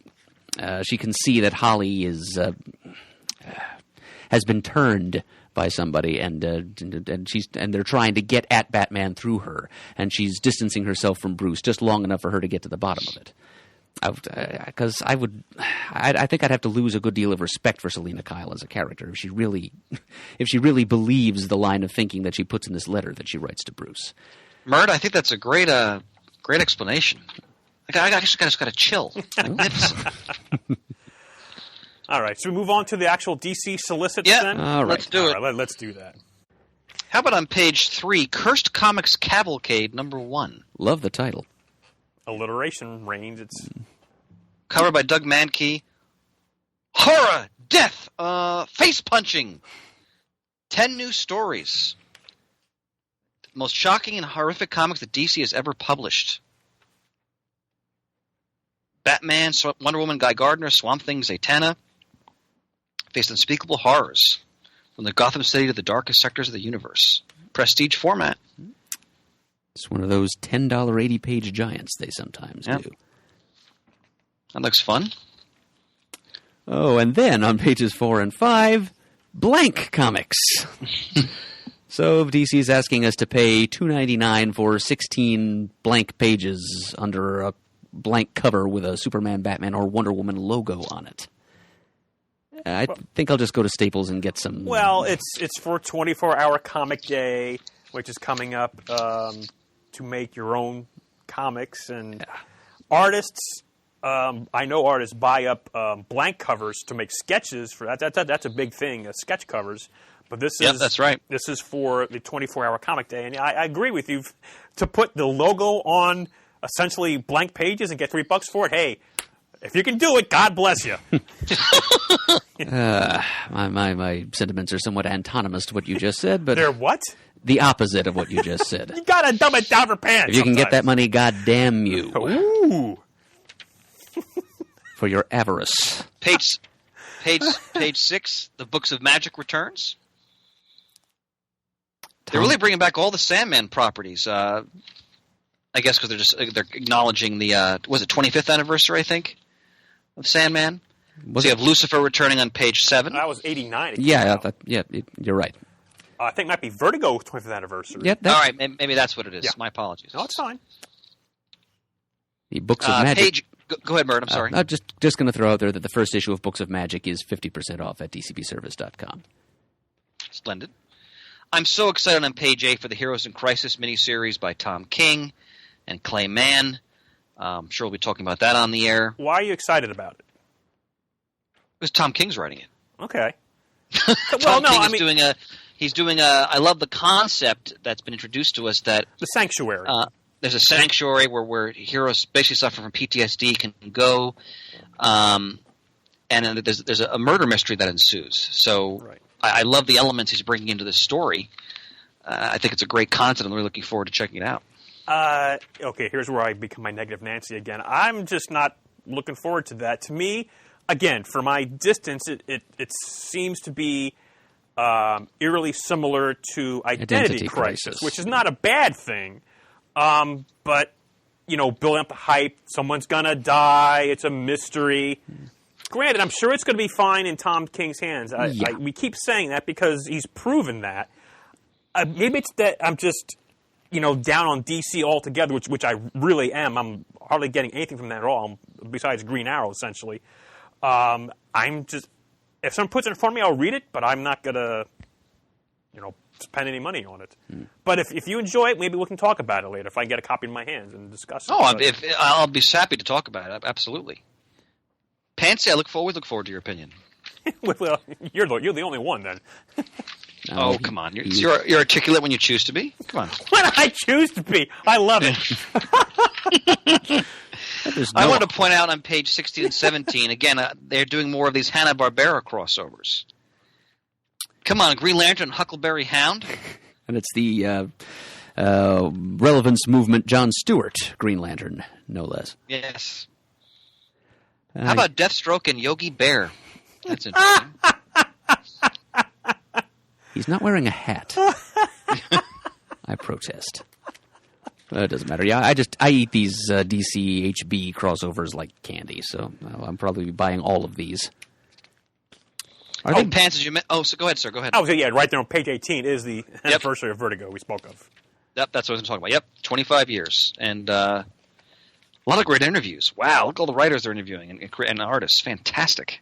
she can see that Holly has been turned by somebody, and they're trying to get at Batman through her, and she's distancing herself from Bruce just long enough for her to get to the bottom of it. Because I think I'd have to lose a good deal of respect for Selina Kyle as a character if she really believes the line of thinking that she puts in this letter that she writes to Bruce. Murd, I think that's a great explanation. I just got to chill. Magnificent. All right, so we move on to the actual DC solicits then? All right. Let's do it. All right, let's do that. How about on page 3, Cursed Comics Cavalcade #1? Love the title. Alliteration reigns. It's Covered by Doug Mankey. Horror, death, face punching. 10 new stories. Most shocking and horrific comics that DC has ever published. Batman, Wonder Woman, Guy Gardner, Swamp Thing, Zatanna faced unspeakable horrors from the Gotham City to the darkest sectors of the universe. Prestige format. It's one of those $10 80-page giants they sometimes do. That looks fun. Oh, and then on pages 4 and 5, blank comics. So DC's asking us to pay $2.99 for 16 blank pages under a blank cover with a Superman, Batman, or Wonder Woman logo on it. I think I'll just go to Staples and get some. Well, it's for 24-hour Comic Day, which is coming up, to make your own comics. And artists, I know artists buy up blank covers to make sketches for that. That's a big thing, sketch covers. But this is that's right. This is for the 24-hour Comic Day, and I agree with you. To put the logo on essentially blank pages and get $3 for it, hey, if you can do it, God bless you. My sentiments are somewhat antonymous to what you just said, but they're what? The opposite of what you just said. You gotta dumb it down for pants. If you can get that money, God damn you. Ooh. For your avarice. Page 6, the Books of Magic returns. They're really bringing back all the Sandman properties. I guess because they're acknowledging the was it 25th anniversary, I think, of Sandman. So you have Lucifer returning on page 7. That was 89. Yeah, you're right. I think it might be Vertigo 25th anniversary. Yep. All right, maybe that's what it is. Yeah. My apologies. No, it's fine. The Books of Magic. Go ahead, Bert. I'm sorry. I'm just going to throw out there that the first issue of Books of Magic is 50% off at dcbservice.com. Splendid. I'm so excited on page 8 for the Heroes in Crisis miniseries by Tom King and Clay Mann. I'm sure we'll be talking about that on the air. Why are you excited about it? Because Tom King's writing it. Okay. Tom King is he's doing a. I love the concept that's been introduced to us that the Sanctuary. There's a sanctuary where heroes basically suffering from PTSD can go, and then there's a murder mystery that ensues. So right. I love the elements he's bringing into this story. I think it's a great concept. I'm really looking forward to checking it out. Okay, here's where I become my negative Nancy again. I'm just not looking forward to that. To me, again, for my distance, it seems to be eerily similar to Identity Crisis, which is not a bad thing. But, building up the hype, someone's going to die, it's a mystery. Granted, I'm sure it's going to be fine in Tom King's hands. We keep saying that because he's proven that. Maybe it's that I'm just, down on DC altogether, which I really am. I'm hardly getting anything from that at all, besides Green Arrow, essentially. I'm just, if someone puts it in front of me, I'll read it, but I'm not going to, spend any money on it. But if you enjoy it, maybe we can talk about it later if I get a copy in my hands and discuss it. I'll be happy to talk about it. Absolutely. Pansy, I look forward to your opinion. Well, you're the only one then. Oh, come on. You're articulate when you choose to be. Come on. When I choose to be. I love it. I want to point out on page 16 and 17, again, they're doing more of these Hanna-Barbera crossovers. Come on, Green Lantern, Huckleberry Hound. And it's the relevance movement John Stewart Green Lantern, no less. Yes. How about Deathstroke and Yogi Bear? That's interesting. He's not wearing a hat. I protest. It doesn't matter. Yeah, I eat these DC HB crossovers like candy, so I'm probably buying all of these. Pants, as you meant. Oh, so go ahead, sir. Go ahead. Oh, so yeah, right there on page 18 is the anniversary of Vertigo we spoke of. Yep, that's what I was talking about. Yep, 25 years. And a lot of great interviews. Wow, look at all the writers they're interviewing and artists. Fantastic.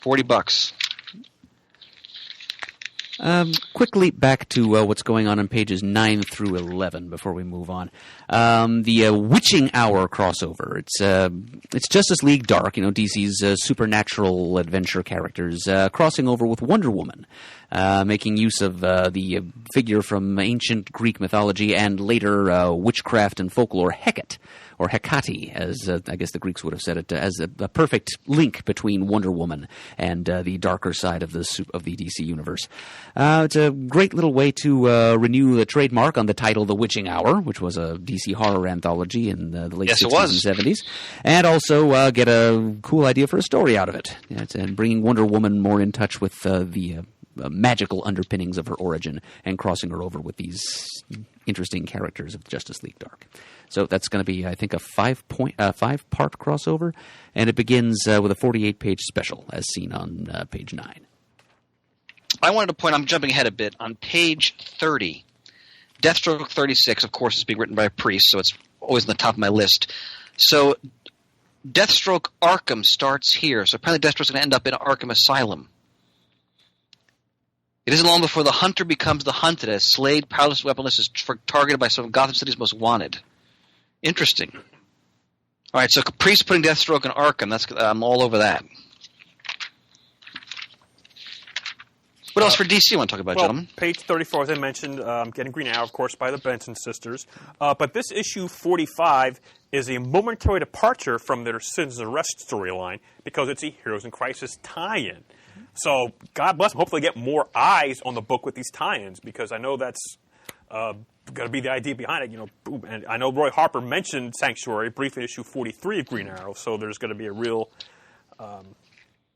$40. Quickly back to what's going on pages 9 through 11 before we move on. The Witching Hour crossover. It's Justice League Dark, DC's supernatural adventure characters crossing over with Wonder Woman. making use of the figure from ancient Greek mythology and later witchcraft and folklore, Hecate, or Hecate, as I guess the Greeks would have said it, as a perfect link between Wonder Woman and the darker side of the DC universe. It's a great little way to renew the trademark on the title The Witching Hour, which was a DC horror anthology in the late 60s and 70s, and also get a cool idea for a story out of it, and bringing Wonder Woman more in touch with the magical underpinnings of her origin and crossing her over with these interesting characters of Justice League Dark. So that's going to be, I think, a 5-part crossover, and it begins with a 48-page special, as seen on page 9. I wanted to point, I'm jumping ahead a bit, on page 30, Deathstroke 36, of course, is being written by a priest, so it's always on the top of my list. So Deathstroke Arkham starts here, so apparently Deathstroke's going to end up in Arkham Asylum. It isn't long before the hunter becomes the hunted, as Slade, powerless, weaponless, is targeted by some of Gotham City's most wanted. Interesting. All right, so Priest putting Deathstroke in Arkham. I'm all over that. What else for DC you want to talk about, gentlemen? Page 34, as I mentioned, getting Green Arrow, of course, by the Benson sisters. But this issue 45 is a momentary departure from their Citizens Arrest storyline because it's a Heroes in Crisis tie-in. So God bless them. Hopefully get more eyes on the book with these tie-ins, because I know that's going to be the idea behind it. You know, boom. And I know Roy Harper mentioned Sanctuary briefly in issue 43 of Green Arrow, so there's going to be a real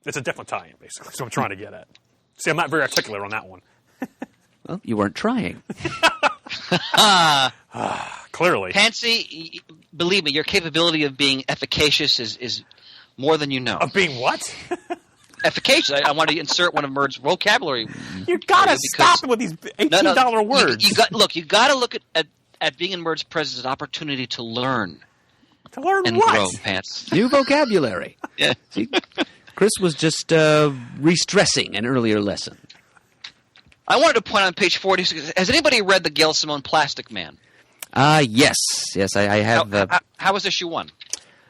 it's a definite tie-in, basically. So I'm trying to get at. See, I'm not very articulate on that one. Well, you weren't trying. Clearly. Pansy, believe me, your capability of being efficacious is more than you know. Of being what? Efficacious. I want to insert one of Murd's vocabulary. You gotta stop with these $18 words. You gotta look at being in Murd's presence as an opportunity to learn. To learn and what? Grow, Pants. New vocabulary. Yeah. See, Chris was just re-stressing an earlier lesson. I wanted to point out on page 46. Has anybody read the Gail Simone Plastic Man? Yes, I have. How was issue 1?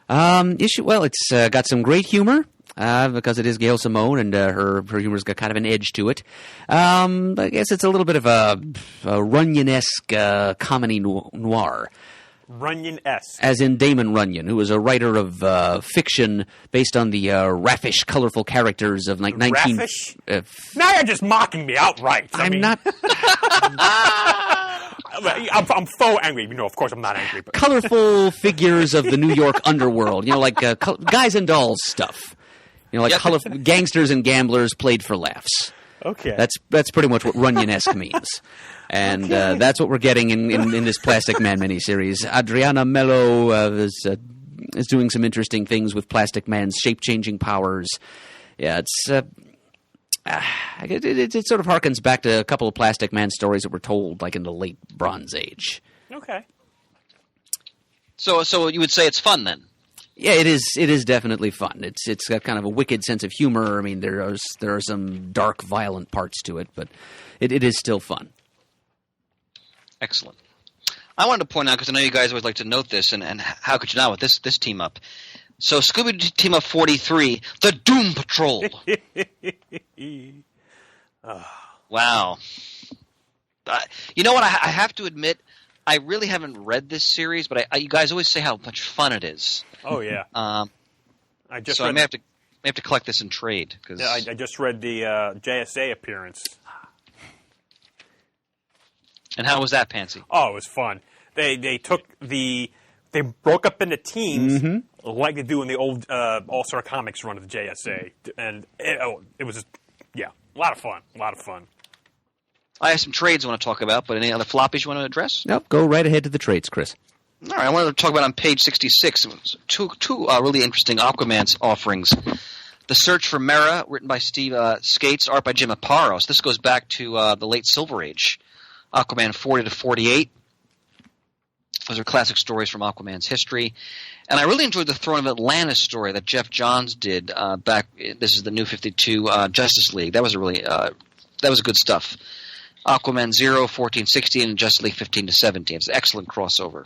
Well, it's got some great humor. Because it is Gail Simone, and her humor's got kind of an edge to it. I guess it's a little bit of a Runyon-esque comedy noir. Runyon-esque. As in Damon Runyon, who was a writer of fiction based on the raffish, colorful characters of like 19... Raffish? Now you're just mocking me outright. I'm not... I'm faux angry. You know, of course I'm not angry. But. Colorful figures of the New York underworld. You know, like Guys and Dolls stuff. You know, like colorful gangsters and gamblers played for laughs. Okay. That's pretty much what Runyon-esque means. And that's what we're getting in this Plastic Man miniseries. Adriana Mello is doing some interesting things with Plastic Man's shape-changing powers. Yeah, it sort of harkens back to a couple of Plastic Man stories that were told like in the late Bronze Age. Okay. So you would say it's fun then? Yeah, it is. It is definitely fun. It's got kind of a wicked sense of humor. I mean, there are some dark, violent parts to it, but it is still fun. Excellent. I wanted to point out, because I know you guys always like to note this, and how could you not with this team up? So Scooby Team Up 43, the Doom Patrol. Wow. You know what? I have to admit, I really haven't read this series, but you guys always say how much fun it is. Oh yeah. I may have to collect this in trade. Cause... Yeah, I just read the JSA appearance. And how was that, Pansy? Oh, it was fun. They broke up into teams like they do in the old All-Star Comics run of the JSA, and it was a lot of fun. A lot of fun. I have some trades I want to talk about, but any other floppies you want to address? Nope. Go right ahead to the trades, Chris. All right. I wanted to talk about on page 66 two really interesting Aquaman's offerings. The Search for Mera, written by Steve Skates, art by Jim Aparo. So this goes back to the late Silver Age. Aquaman 40 to 48. Those are classic stories from Aquaman's history. And I really enjoyed the Throne of Atlantis story that Jeff Johns did back. This is the New 52 Justice League. That was good stuff. Aquaman 0, 14, 16, and Justice League 15 to 17. It's an excellent crossover.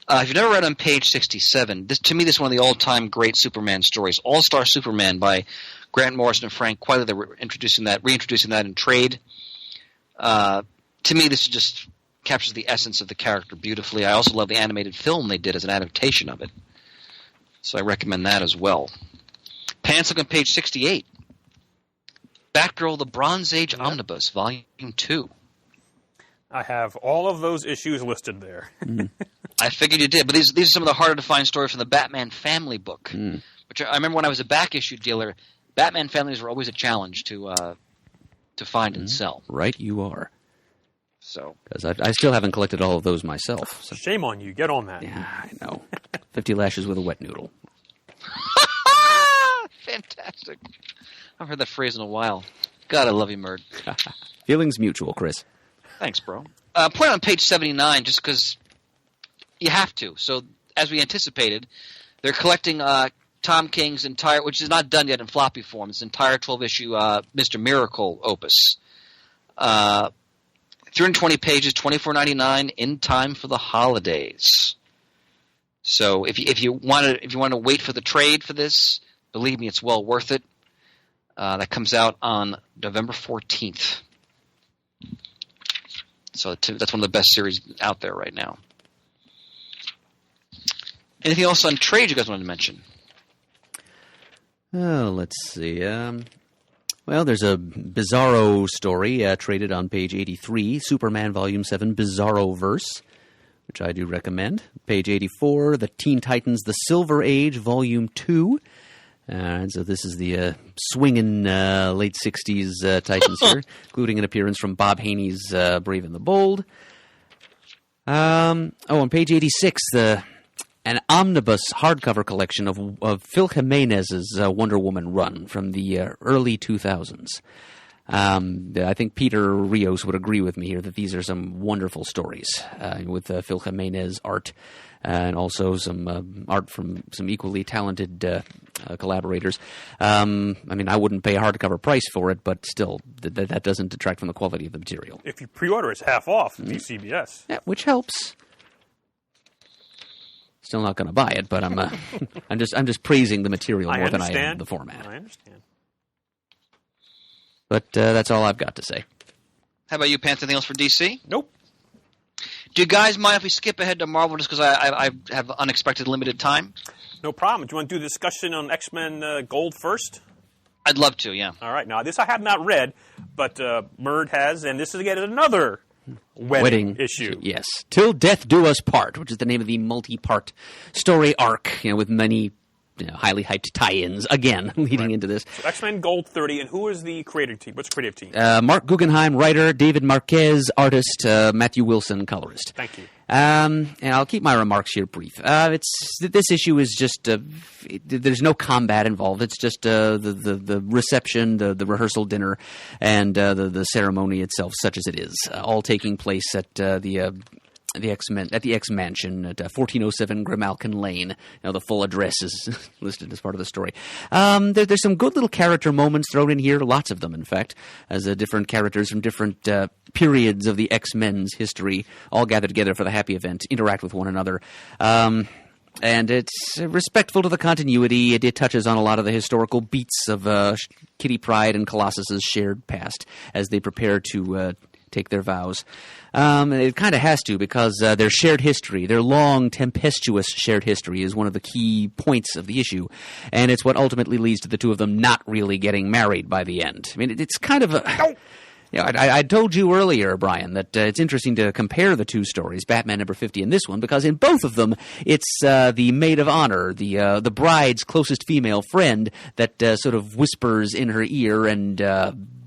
If you've never read on page 67, this is one of the all-time great Superman stories, All-Star Superman by Grant Morrison and Frank Quitely, they were reintroducing that in trade. To me, this just captures the essence of the character beautifully. I also love the animated film they did as an adaptation of it. So I recommend that as well. Pants, look on page 68. Batgirl, the Bronze Age Omnibus, Volume 2. I have all of those issues listed there. I figured you did, but these are some of the harder to find stories from the Batman family book. Which I remember when I was a back issue dealer, Batman families were always a challenge to find and sell. Right, you are. So, because I still haven't collected all of those myself. So. Shame on you. Get on that. Yeah, I know. 50 lashes with a wet noodle. Fantastic. I've heard that phrase in a while. God, I love you, Murd. Feelings mutual, Chris. Thanks, bro. Point on page 79, just because you have to. So, as we anticipated, they're collecting Tom King's entire, which is not done yet in floppy form, his entire 12-issue Mr. Miracle opus. 320 pages, $24.99, in time for the holidays. So, if you want to wait for the trade for this, believe me, it's well worth it. That comes out on November 14th. So that's one of the best series out there right now. Anything else on trade you guys wanted to mention? Oh, let's see. Well, there's a Bizarro story traded on page 83, Superman Volume 7, Bizarroverse, which I do recommend. Page 84, the Teen Titans, The Silver Age, Volume 2. So this is the swinging late 60s Titans here, including an appearance from Bob Haney's Brave and the Bold. On page 86, an omnibus hardcover collection of Phil Jimenez's Wonder Woman run from the early 2000s. I think Peter Rios would agree with me here that these are some wonderful stories with Phil Jimenez art and also some art from some equally talented collaborators. I mean, I wouldn't pay a hardcover price for it, but still, that doesn't detract from the quality of the material. If you pre-order, it's half off at CBS. Yeah, which helps. Still not going to buy it, but I'm just praising the material more than I am the format. I understand. But that's all I've got to say. How about you, Pants? Anything else for DC? Nope. Do you guys mind if we skip ahead to Marvel just because I have unexpected limited time? No problem. Do you want to do the discussion on X-Men Gold first? I'd love to, yeah. All right. Now, this I have not read, but Murd has, and this is again another wedding issue. Yes. Till Death Do Us Part, which is the name of the multi-part story arc, with many highly hyped tie-ins, again, leading into this. So X-Men Gold 30, and who is the creative team? What's the creative team? Mark Guggenheim, writer, David Marquez, artist, Matthew Wilson, colorist. Thank you. And I'll keep my remarks here brief. This issue is just there's no combat involved. It's just the reception, the rehearsal dinner, and the ceremony itself, such as it is, all taking place at the X Mansion at 1407 Grimalkin Lane. The full address is listed as part of the story. There's some good little character moments thrown in here, lots of them, in fact, as different characters from different periods of the X-Men's history all gather together for the happy event, interact with one another. And it's respectful to the continuity. It touches on a lot of the historical beats of Kitty Pryde and Colossus's shared past as they prepare to take their vows. It kind of has to, because their shared history, their long, tempestuous shared history, is one of the key points of the issue. And it's what ultimately leads to the two of them not really getting married by the end. I mean, it's kind of a... I told you earlier, Brian, that it's interesting to compare the two stories, Batman number 50 and this one, because in both of them, it's the maid of honor, the bride's closest female friend that sort of whispers in her ear and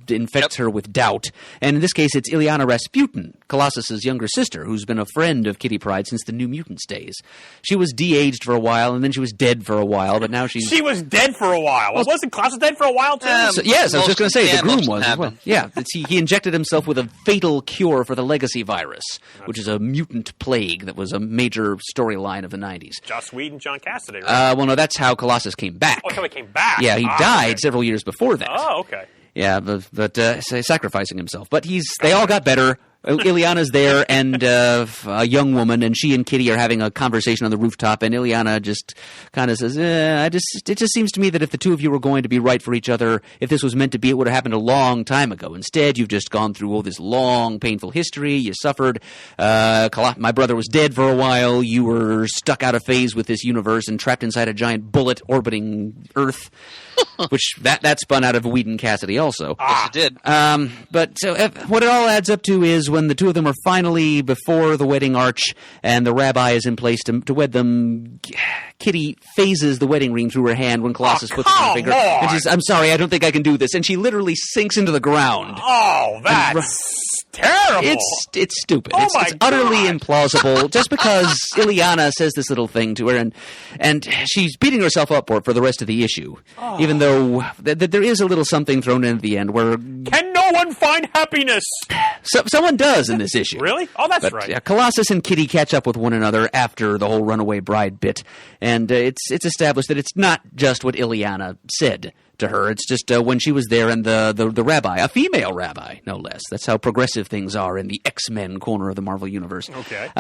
infects her with doubt. And in this case, it's Illyana Rasputin, Colossus's younger sister, who's been a friend of Kitty Pryde since the New Mutants days. She was de-aged for a while, and then she was dead for a while, but now she's... She was dead for a while. Well, wasn't Colossus dead for a while, too? Yes, I was just going to say, the groom was as well. Yeah, he injected himself with a fatal cure for the legacy virus, which is a mutant plague that was a major storyline of the 90s. Joss Whedon, John Cassidy, right? Well, no, that's how Colossus came back. Oh, so he came back? Yeah, he died several years before that. Oh, okay. Yeah, but sacrificing himself. But they all got better. Ileana's there, and a young woman, and she and Kitty are having a conversation on the rooftop, and Ileana just kind of says, it just seems to me that if the two of you were going to be right for each other, if this was meant to be, it would have happened a long time ago. Instead, you've just gone through all this long, painful history. You suffered. My brother was dead for a while. You were stuck out of phase with this universe and trapped inside a giant bullet orbiting Earth, which that spun out of Whedon Cassidy also. Yes, it did. But so what it all adds up to is when the two of them are finally before the wedding arch and the rabbi is in place to wed them, Kitty phases the wedding ring through her hand when Colossus puts it on her finger. And she says, I'm sorry, I don't think I can do this. And she literally sinks into the ground. Oh, that's terrible. It's stupid. Oh it's utterly implausible. Just because Ileana says this little thing to her, and she's beating herself up for the rest of the issue. Even though there is a little something thrown in at the end where... Can no one find happiness? Someone does in this issue. Really? Oh, that's But, right. Yeah, Colossus and Kitty catch up with one another after the whole runaway bride bit, and it's established that it's not just what Ileana said to her. It's just when she was there and the rabbi, a female rabbi, no less. That's how progressive things are in the X-Men corner of the Marvel Universe. Okay.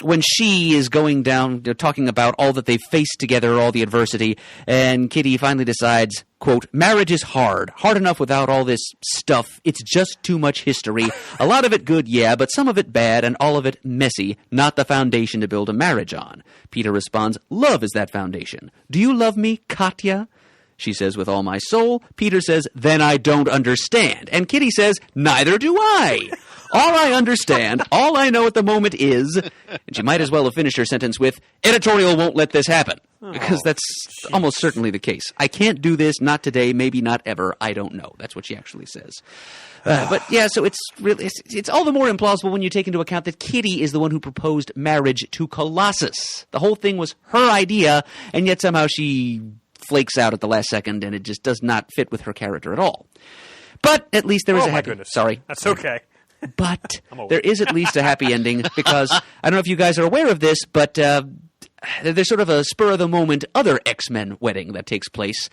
When she is going down, talking about all that they've faced together, all the adversity, and Kitty finally decides, quote, marriage is hard enough without all this stuff. It's just too much history. A lot of it good, yeah, but some of it bad, and all of it messy, not the foundation to build a marriage on. Peter responds, love is that foundation. Do you love me, Katya? She says, with all my soul. Peter says, then I don't understand. And Kitty says, neither do I. All I understand, all I know at the moment is, and she might as well have finished her sentence with, editorial won't let this happen. Because that's almost certainly the case. I can't do this, not today, maybe not ever, I don't know. That's what she actually says. But yeah, so it's all the more implausible when you take into account that Kitty is the one who proposed marriage to Colossus. The whole thing was her idea, and yet somehow she flakes out at the last second, and it just does not fit with her character at all. But at least there is a happy... Goodness. Sorry. That's okay. But there is at least a happy ending, because I don't know if you guys are aware of this, but there's sort of a spur-of-the-moment other X-Men wedding that takes place.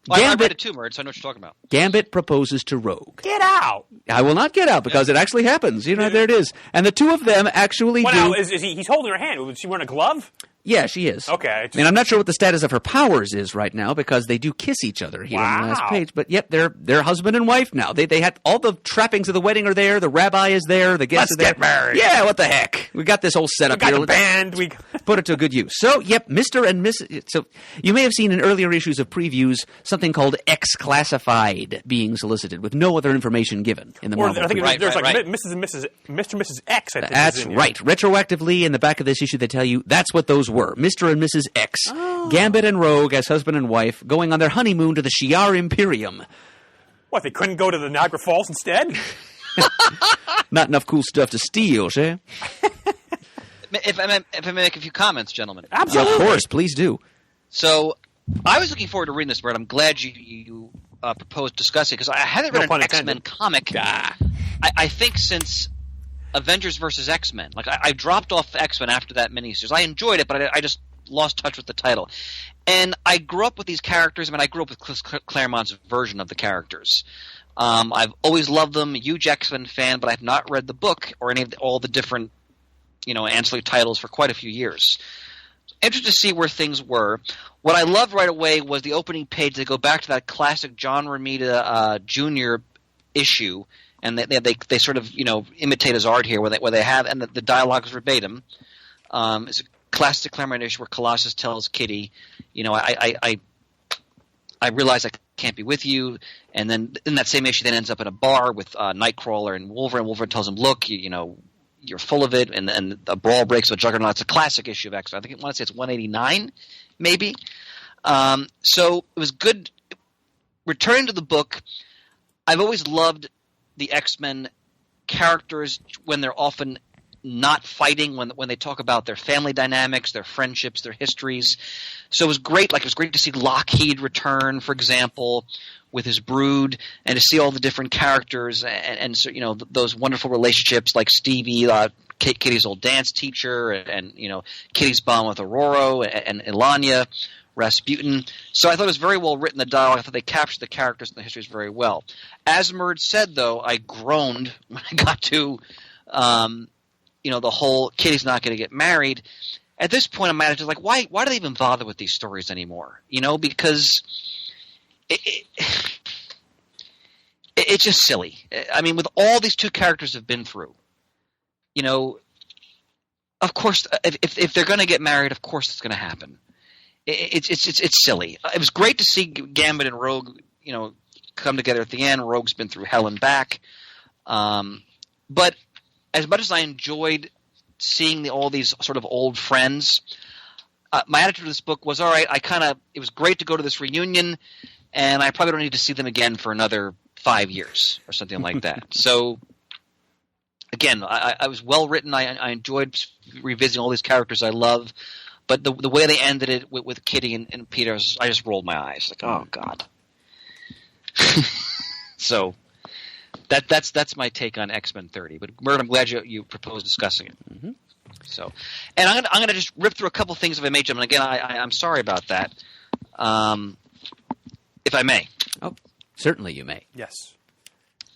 Well, I read it too, Mert, so I know what you're talking about. Gambit proposes to Rogue. Get out! I will not get out, because it actually happens. You know, there it is. And the two of them actually do... Now, he's holding her hand. Was she wearing a glove? Yeah, she is. Okay. I mean, I'm not sure what the status of her powers is right now, because they do kiss each other here on the last page. But yep, they're husband and wife now. They had all the trappings of the wedding are there. The rabbi is there. The guests are there. Let's get married. Yeah, what the heck? We got this whole setup here. We got the band. We put it to good use. So, yep, Mr. and Mrs. So you may have seen in earlier issues of previews something called X Classified being solicited with no other information given in the Marvel. I think preview. there's Mrs. and Mrs. Mr. and Mrs. X. I think That's is in right. Retroactively, in the back of this issue, they tell you that's what those were. Mr. and Mrs. X. Gambit and Rogue as husband and wife going on their honeymoon to the Shi'ar Imperium. What, they couldn't go to the Niagara Falls instead? Not enough cool stuff to steal, eh? If I may make a few comments, gentlemen. Absolutely. Of course, please do. So, I was looking forward to reading this, Brett. I'm glad you proposed discussing it, because I haven't read an X-Men comic, I think, since Avengers vs. X-Men. Like, I dropped off X-Men after that miniseries. I enjoyed it, but I just lost touch with the title. And I grew up with these characters. I mean, I grew up with Claremont's version of the characters. I've always loved them, huge X-Men fan, but I've not read the book or any of all the different, ancillary titles for quite a few years. Interested to see where things were. What I loved right away was the opening page. They go back to that classic John Romita Jr. issue, and they sort of imitate his art here, where they have, and the dialogue is verbatim. It's a classic Claremont issue where Colossus tells Kitty, I realize I can't be with you, and then in that same issue, then ends up in a bar with Nightcrawler and Wolverine. Wolverine tells him, look, you're full of it, and a brawl breaks with Juggernaut. It's a classic issue of X-Men. I want to say it's 189, maybe. So it was good. Returning to the book, I've always loved the X-Men characters when they're often not fighting, when they talk about their family dynamics, their friendships, their histories. So it was great. Like, it was great to see Lockheed return, for example, with his brood, and to see all the different characters and so, those wonderful relationships like Stevie, Kitty's old dance teacher, and Kitty's bond with Aurora and Ilanya, Rasputin. So I thought it was very well written, the dialogue. I thought they captured the characters and the histories very well. As Merd said, though, I groaned when I got to The whole Kitty's not going to get married. At this point, I'm mad at just like, why do they even bother with these stories anymore? Because it's just silly. I mean, with all these two characters have been through, of course, if they're going to get married, of course it's going to happen. It's silly. It was great to see Gambit and Rogue, come together at the end. Rogue's been through hell and back. But as much as I enjoyed seeing all these sort of old friends, my attitude to this book was, all right, it was great to go to this reunion, and I probably don't need to see them again for another 5 years or something like that. So, again, I was well written. I enjoyed revisiting all these characters I love, but the way they ended it with Kitty and Peter, I just rolled my eyes. Like, oh, God. So that's my take on X-Men 30. But, Mert, I'm glad you proposed discussing it. Mm-hmm. So, and I'm gonna just rip through a couple things if I may, Jim. And again, I'm sorry about that. If I may. Oh, certainly you may. Yes.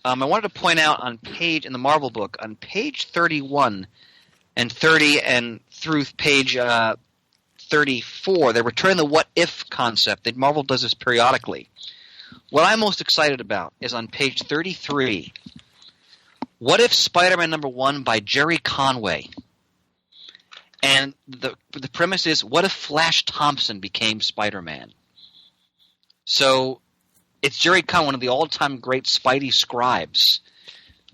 I wanted to point out in the Marvel book, on page 31 and 30 and through page 34, they return the what if concept. That Marvel does this periodically. What I'm most excited about is on page 33. What if Spider-Man #1 by Jerry Conway? And the premise is, what if Flash Thompson became Spider-Man? So it's Jerry Conway, one of the all-time great Spidey scribes,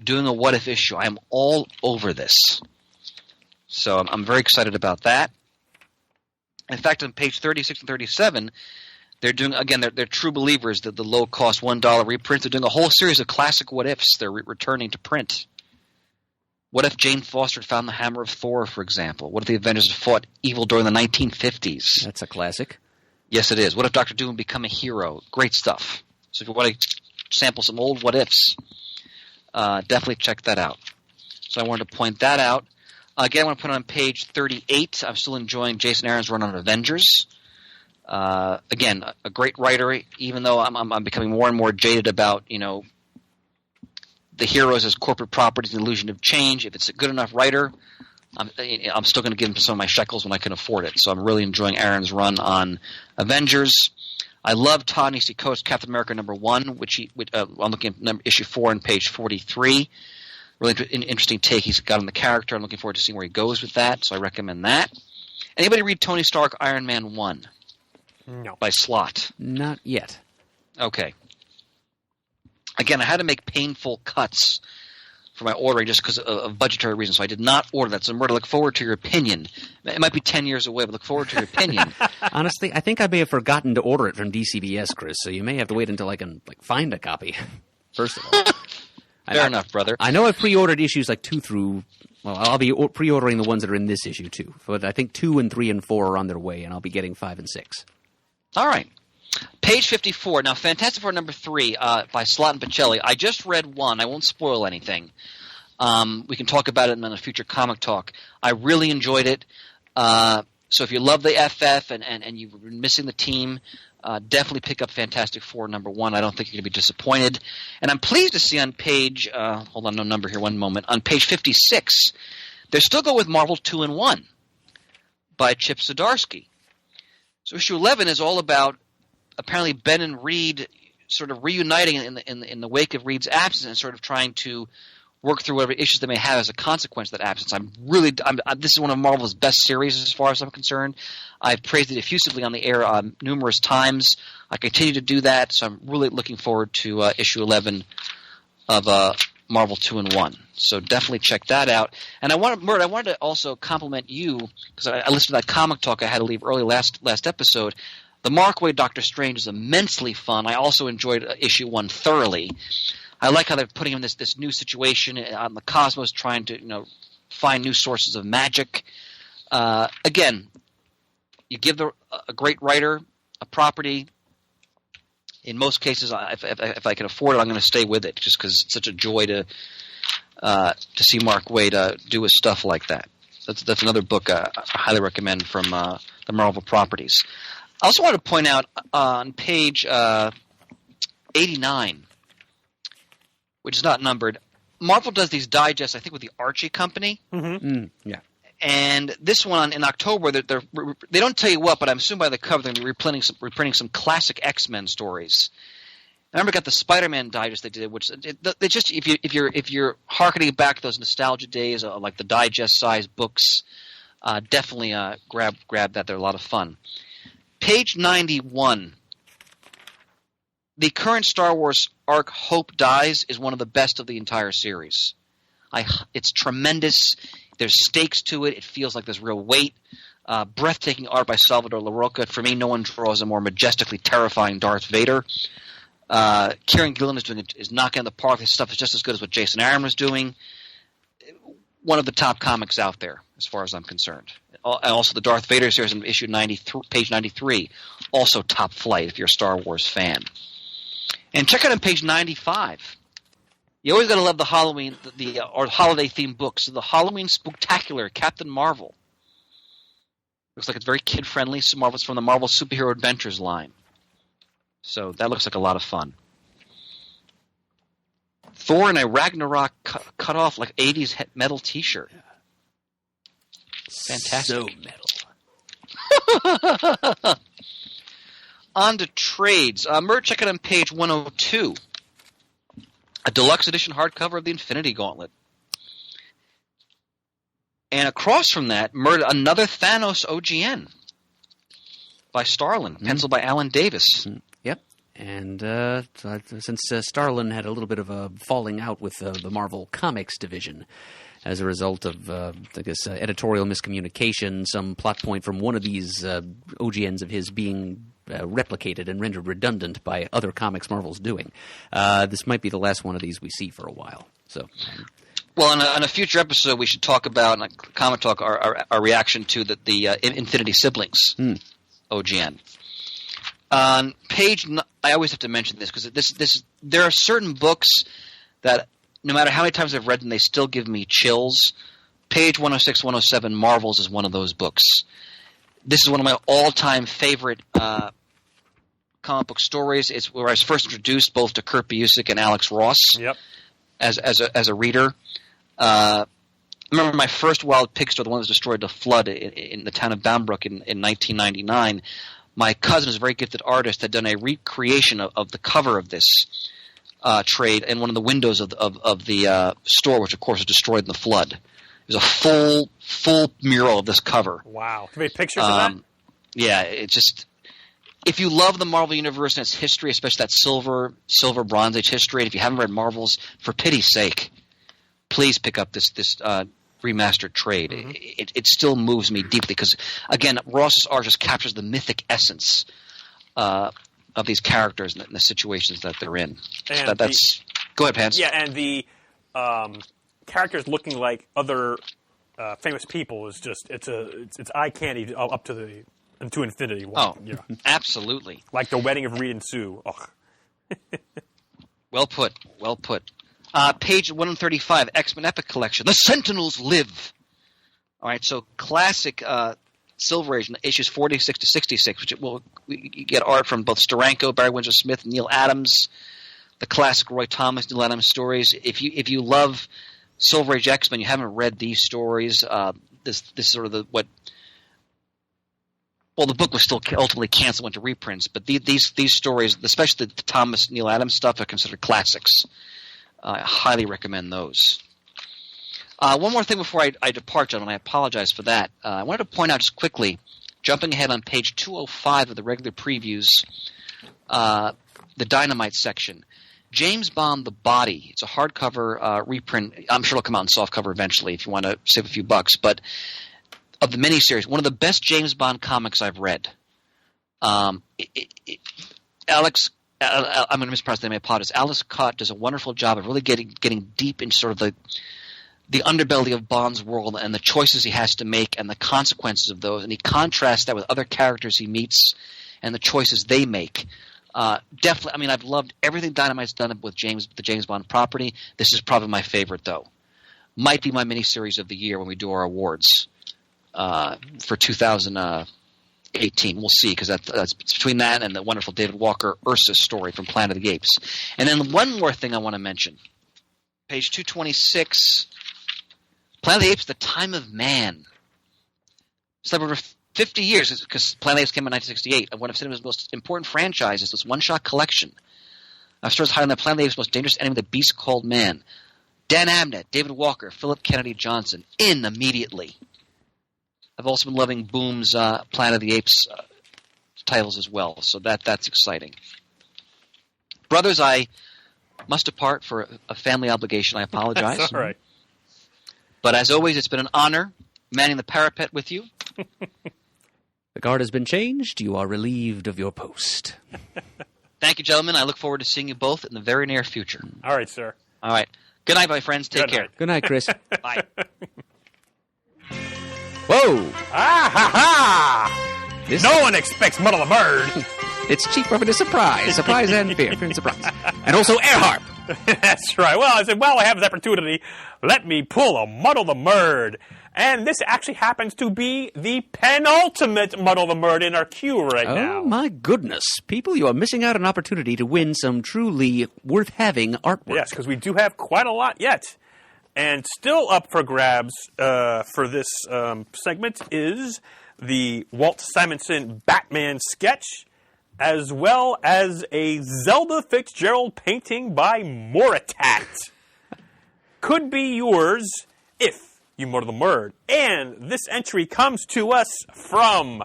doing a what if issue. I am all over this. So I'm very excited about that. In fact, on page 36 and 37, they're doing, again, they're true believers, the low-cost $1 reprints. They're doing a whole series of classic what-ifs they're returning to print. What if Jane Foster had found the hammer of Thor, for example? What if the Avengers had fought evil during the 1950s? That's a classic. Yes, it is. What if Dr. Doom become a hero? Great stuff. So if you want to sample some old what-ifs, definitely check that out. So I wanted to point that out. Again, I want to put it on page 38. I'm still enjoying Jason Aaron's run on Avengers. Again, a great writer, even though I'm becoming more and more jaded about, the heroes as corporate properties and illusion of change. If it's a good enough writer, I'm still going to give him some of my shekels when I can afford it. So I'm really enjoying Aaron's run on Avengers. I love Ta Nehisi Coates' Captain America #1, which I'm looking at issue 4 on page 43. Really interesting take he's got on the character. I'm looking forward to seeing where he goes with that, so I recommend that. Anybody read Tony Stark Iron Man 1? No. By Slott? Not yet. Okay. Again, I had to make painful cuts for my ordering just because of budgetary reasons, so I did not order that. So I'm going to look forward to your opinion. It might be 10 years away, but look forward to your opinion. Honestly, I think I may have forgotten to order it from DCBS, Chris, so you may have to wait until I can find a copy, first of all. Fair enough, brother. I know I've pre-ordered issues 2 through... Well, I'll be pre-ordering the ones that are in this issue, too. But I think 2 and 3 and 4 are on their way, and I'll be getting 5 and 6. All right. Page 54. Now, Fantastic Four #3 by Slott and Pacelli. I just read 1. I won't spoil anything. We can talk about it in a future comic talk. I really enjoyed it. So if you love the FF and you've been missing the team, definitely pick up Fantastic Four #1. I don't think you're going to be disappointed. And I'm pleased to see on page hold on, no number here, one moment. On page 56, they still go with Marvel 2-in-1 by Chip Zdarsky. So issue 11 is all about apparently Ben and Reed sort of reuniting in the wake of Reed's absence and sort of trying to work through whatever issues they may have as a consequence of that absence. This is one of Marvel's best series as far as I'm concerned. I've praised it effusively on the air numerous times. I continue to do that, so I'm really looking forward to issue 11 of Marvel 2-in-1. So definitely check that out. And I wanted to also compliment you, because I listened to that comic talk I had to leave early last episode. The Mark Waid Doctor Strange is immensely fun. I also enjoyed issue 1 thoroughly. I like how they're putting him in this new situation on the cosmos, trying to find new sources of magic. Again, you give a great writer a property. In most cases, if I can afford it, I'm going to stay with it, just because it's such a joy to see Mark Waid do his stuff like that. That's another book I highly recommend from the Marvel properties. I also want to point out on page 89, which is not numbered, Marvel does these digests, I think, with the Archie Company. Yeah. And this one in October, they don't tell you what, but I'm assuming by the cover they're going to be reprinting some classic X-Men stories. I remember got the Spider-Man digest they did, which they just if you're harkening back to those nostalgia days, like the digest size books, definitely grab that. They're a lot of fun. Page 91. The current Star Wars arc, Hope Dies, is one of the best of the entire series. It's tremendous. There's stakes to it. It feels like there's real weight. Breathtaking art by Salvador Larroca. For me, no one draws a more majestically terrifying Darth Vader. Kieran Gillen is knocking out the park. His stuff is just as good as what Jason Aaron was doing. One of the top comics out there, as far as I'm concerned. And also the Darth Vader series in issue 93, page 93, also top flight if you're a Star Wars fan. And check out on page 95. You always got to love the Halloween or holiday-themed books. So the Halloween Spooktacular, Captain Marvel. Looks like it's very kid-friendly. It's from the Marvel Superhero Adventures line. So that looks like a lot of fun. Thor in a Ragnarok cut off like 80s metal T-shirt. Fantastic. So metal. On to trades. Merch, check it on page 102. A deluxe edition hardcover of the Infinity Gauntlet. And across from that, another Thanos OGN by Starlin, penciled by Alan Davis. Yep. And since Starlin had a little bit of a falling out with the Marvel Comics division as a result of, I guess, editorial miscommunication, some plot point from one of these OGNs of his being replicated and rendered redundant by other comics Marvel's doing. This might be the last one of these we see for a while. So, well, in a future episode, we should talk about, in a Comic Talk, our reaction to the Infinity Siblings OGN. On page, I always have to mention this because there are certain books that, no matter how many times I've read them, they still give me chills. Page 106, 107, Marvels is one of those books. This is one of my all-time favorite comic book stories. It's where I was first introduced both to Kurt Busiek and Alex Ross. Yep. As a reader. I remember my first Wild Pig store, the one that was destroyed in a flood in the town of Boundbrook in 1999. My cousin, who's a very gifted artist, had done a recreation of the cover of this trade in one of the windows of the store, which of course was destroyed in the flood. It was a full mural of this cover. Wow. Can we have pictures of that? Yeah, it's just, if you love the Marvel Universe and its history, especially that silver Bronze Age history, and if you haven't read Marvels, for pity's sake, please pick up this remastered trade. Mm-hmm. It still moves me deeply because, again, Ross's art just captures the mythic essence of these characters and the situations that they're in. So go ahead, Pants. Yeah, and the characters looking like other famous people is just it's eye candy up to infinity. Oh, yeah. Absolutely. Like the wedding of Reed and Sue. Ugh. Well put. Page 135, X-Men Epic Collection. The Sentinels Live. All right, so classic Silver Age, issues 46 to 66, which you get art from both Steranko, Barry Windsor-Smith, Neil Adams, the classic Roy Thomas, Neil Adams stories. If you love Silver Age X-Men, you haven't read these stories. This is sort of the book was still ultimately canceled, went to reprints, but these stories, especially the Thomas Neil Adams stuff, are considered classics. I highly recommend those. One more thing before I depart, gentlemen, I apologize for that. I wanted to point out just quickly, jumping ahead on page 205 of the regular previews, the Dynamite section. James Bond: The Body. It's a hardcover reprint. I'm sure it'll come out in softcover eventually if you want to save a few bucks. But of the miniseries, one of the best James Bond comics I've read. Alex, I'm going to mispronounce the name. I apologize. Alex Cott does a wonderful job of really getting deep into sort of the underbelly of Bond's world and the choices he has to make and the consequences of those. And he contrasts that with other characters he meets and the choices they make. Definitely, I mean, I've loved everything Dynamite's done with the James Bond property. This is probably my favorite, though. Might be my miniseries of the year when we do our awards for 2018. We'll see, because that's between that and the wonderful David Walker Ursus story from Planet of the Apes. And then one more thing I want to mention. page 226. Planet of the Apes, The Time of Man. It's like over 50 years, because Planet of the Apes came in 1968, and one of cinema's most important franchises, this one-shot collection. I've started highlighting the Planet of the Apes' most dangerous enemy, the beast called man. Dan Abnett, David Walker, Philip Kennedy Johnson, in immediately. I've also been loving Boom's Planet of the Apes titles as well, so that's exciting. Brothers, I must depart for a family obligation. I apologize. That's all right. But as always, it's been an honor manning the parapet with you. The guard has been changed. You are relieved of your post. Thank you, gentlemen. I look forward to seeing you both in the very near future. All right, sir. All right. Good night, my friends. Take Good care. night. Good night, Chris. Bye. Whoa! Ah ha ha! This- No one expects Muddle the Bird. It's cheaper than a surprise. Surprise and fear. Fear and surprise. And also air harp. That's right. Well, I said, well, I have this opportunity. Let me pull a Muddle the Murd. And this actually happens to be the penultimate Muddle the Murd in our queue right now. Oh, my goodness. People, you are missing out on an opportunity to win some truly worth-having artwork. Yes, because we do have quite a lot yet. And still up for grabs for this segment is the Walt Simonson Batman sketch, as well as a Zelda Fitzgerald painting by Moritat. Could be yours if you murder the Murd. And this entry comes to us from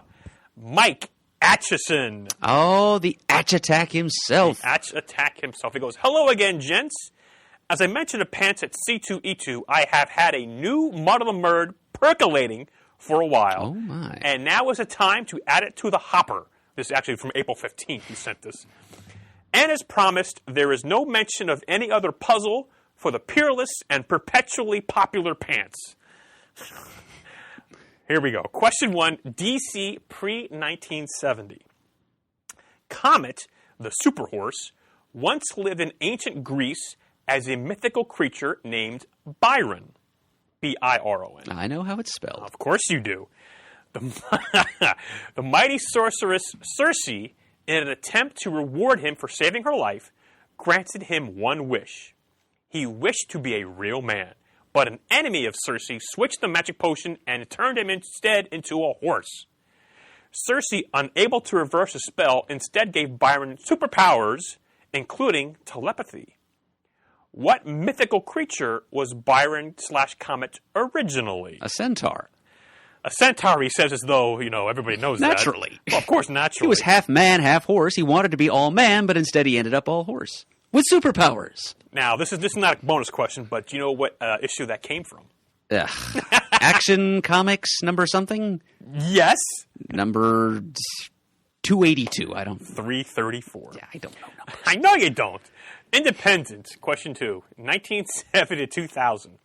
Mike Atchison. Oh, the Atch Attack himself. Atch Attack himself. He goes, hello again, gents. As I mentioned in Pants at C2E2, I have had a new Muddle the Murd percolating for a while. Oh, my. And now is the time to add it to the hopper. This is actually from April 15th he sent this. And as promised, there is no mention of any other puzzle for the peerless and perpetually popular Pants. Here we go. Question 1, DC pre-1970. Comet, the superhorse, once lived in ancient Greece as a mythical creature named Byron. B-I-R-O-N. I know how it's spelled. Of course you do. The mighty sorceress Circe, in an attempt to reward him for saving her life, granted him one wish. He wished to be a real man, but an enemy of Circe switched the magic potion and turned him instead into a horse. Circe, unable to reverse the spell, instead gave Byron superpowers, including telepathy. What mythical creature was Byron/Comet originally? A centaur. A centaur, he says, as though, everybody knows Naturally. that. Well, of course, naturally. He was half man, half horse. He wanted to be all man, but instead he ended up all horse. With superpowers. Now, this is not a bonus question, but do you know what issue that came from? Ugh. Action Comics number something? Yes. Number 282. I don't... 334. Yeah, I don't know numbers. I know you don't. Independent, question 2, 1970 to 2000.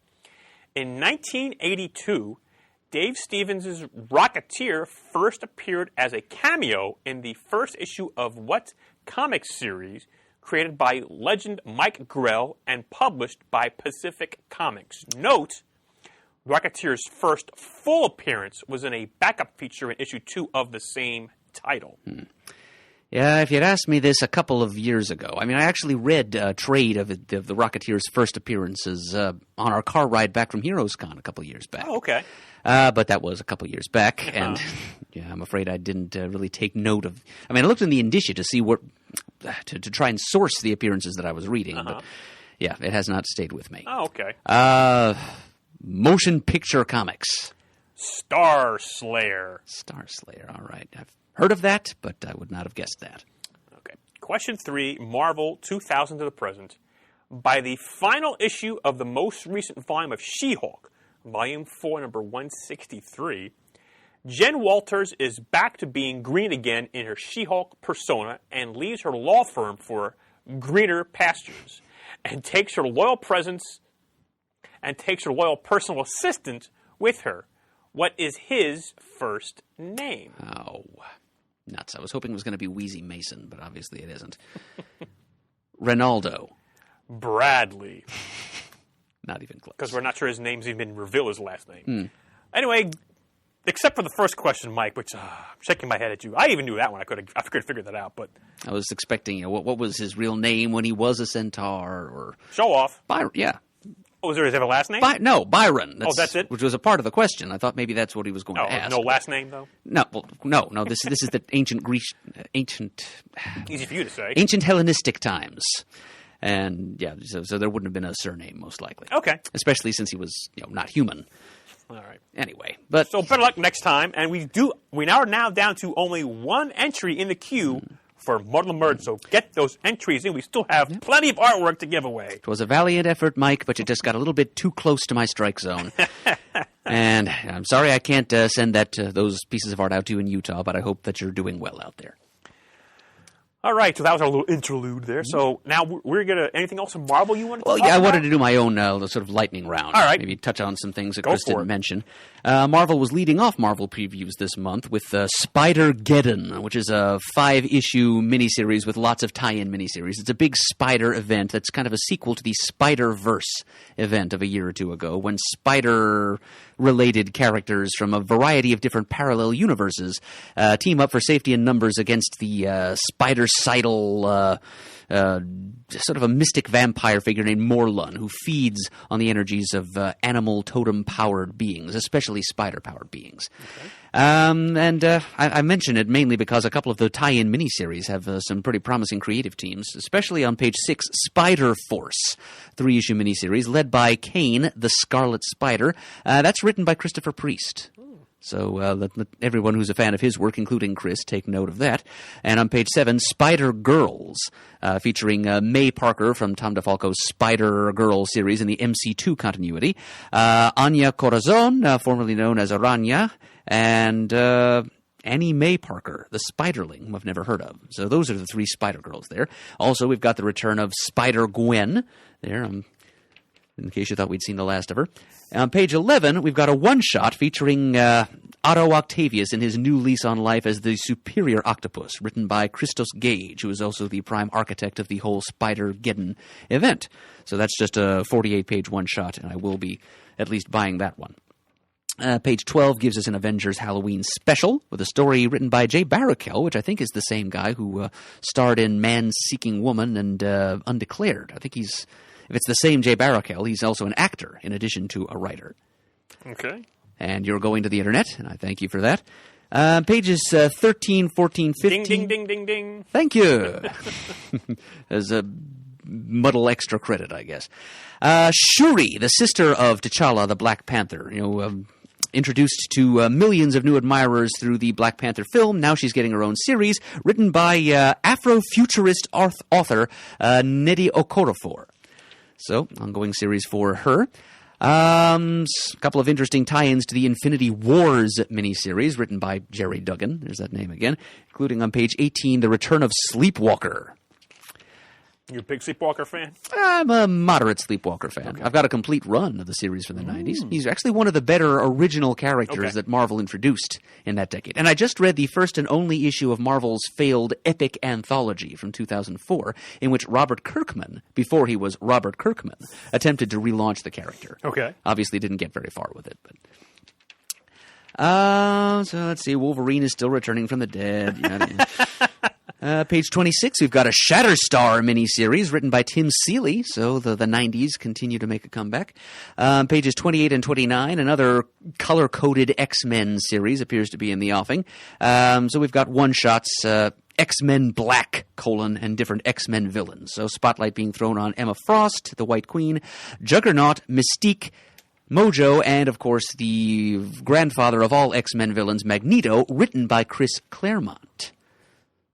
In 1982, Dave Stevens' Rocketeer first appeared as a cameo in the first issue of what comic series created by legend Mike Grell and published by Pacific Comics. Note, Rocketeer's first full appearance was in a backup feature in issue 2 of the same title. Yeah, if you'd asked me this a couple of years ago, I actually read a trade of the Rocketeer's first appearances on our car ride back from HeroesCon a couple of years back. Oh, okay. But that was a couple of years back, and yeah, I'm afraid I didn't really take note of... I looked in the indicia to see what... to try and source the appearances that I was reading, but yeah, it has not stayed with me. Oh, okay. Motion Picture Comics. Star Slayer. Star Slayer, all right. I've heard of that, but I would not have guessed that. Okay. Question 3, Marvel 2000 to the present. By the final issue of the most recent volume of She-Hulk, Volume 4, number 163, Jen Walters is back to being green again in her She-Hulk persona and leaves her law firm for greener pastures and takes her loyal personal assistant with her. What is his first name? Oh, nuts. I was hoping it was going to be Wheezy Mason, but obviously it isn't. Ronaldo. Bradley. Not even close. Because we're not sure his name's even revealed his last name. Anyway, except for the first question, Mike, which I'm shaking my head at you. I even knew that one. I could figure that out, but I was expecting, what was his real name when he was a centaur, or show off. Byron, yeah. Oh, does he have a last name? No, Byron. That's it? Which was a part of the question. I thought maybe that's what he was going to ask. No last name, though? No, no. This is the ancient Greece, Easy for you to say. ancient Hellenistic times. And, yeah, so there wouldn't have been a surname, most likely. Okay. Especially since he was, not human. All right. Anyway, but... So better luck next time. And we are now down to only one entry in the queue for Muddle Merge. So get those entries in. We still have plenty of artwork to give away. It was a valiant effort, Mike, but you just got a little bit too close to my strike zone. And I'm sorry I can't send those pieces of art out to you in Utah, but I hope that you're doing well out there. All right, so that was our little interlude there. So now we're going to... Anything else from Marvel you wanted to talk about? I wanted to do my own sort of lightning round. All right. Maybe touch on some things that Chris didn't mention. Marvel was leading off Marvel previews this month with Spider-Geddon, which is a 5-issue miniseries with lots of tie-in miniseries. It's a big spider event that's kind of a sequel to the Spider-Verse event of a year or two ago, when spider-related characters from a variety of different parallel universes team up for safety in numbers against the spider-sidal... sort of a mystic vampire figure named Morlun, who feeds on the energies of animal totem-powered beings, especially spider-powered beings. Okay. I mention it mainly because a couple of the tie-in miniseries have some pretty promising creative teams, especially on page 6, Spider Force, 3-issue miniseries led by Kane, the Scarlet Spider. That's written by Christopher Priest. So let everyone who's a fan of his work, including Chris, take note of that. And on page 7, Spider Girls, featuring May Parker from Tom DeFalco's Spider Girl series in the MC2 continuity, Anya Corazon, formerly known as Aranya, and Annie Mae Parker, the Spiderling, whom I've never heard of. So those are the 3 Spider Girls there. Also, we've got the return of Spider-Gwen there, in case you thought we'd seen the last of her. On page 11, we've got a one-shot featuring Otto Octavius in his new lease on life as the Superior Octopus, written by Christos Gage, who is also the prime architect of the whole Spider-Geddon event. So that's just a 48-page one-shot, and I will be at least buying that one. Page 12 gives us an Avengers Halloween special with a story written by Jay Baruchel, which I think is the same guy who starred in Man Seeking Woman and Undeclared. I think he's... If it's the same Jay Baruchel, he's also an actor in addition to a writer. Okay. And you're going to the internet, and I thank you for that. Pages 13, 14, 15. Ding, ding, ding, ding, ding. Thank you. As a muddle extra credit, I guess. Shuri, the sister of T'Challa, the Black Panther, introduced to millions of new admirers through the Black Panther film. Now she's getting her own series, written by Afrofuturist author Nnedi Okorafor. So, ongoing series for her. A couple of interesting tie-ins to the Infinity Wars miniseries, written by Jerry Duggan. There's that name again. Including on page 18, The Return of Sleepwalker. You a big Sleepwalker fan? I'm a moderate Sleepwalker fan. Okay. I've got a complete run of the series from the 90s. He's actually one of the better original characters that Marvel introduced in that decade. And I just read the first and only issue of Marvel's failed epic anthology from 2004, in which Robert Kirkman, before he was Robert Kirkman, attempted to relaunch the character. Okay. Obviously didn't get very far with it, but... so let's see. Wolverine is still returning from the dead. Page 26, we've got a Shatterstar miniseries written by Tim Seeley, so the 90s continue to make a comeback. Pages 28 and 29, another color-coded X-Men series appears to be in the offing. So we've got one-shots, X-Men Black, and different X-Men villains. So spotlight being thrown on Emma Frost, the White Queen, Juggernaut, Mystique, Mojo, and, of course, the grandfather of all X-Men villains, Magneto, written by Chris Claremont.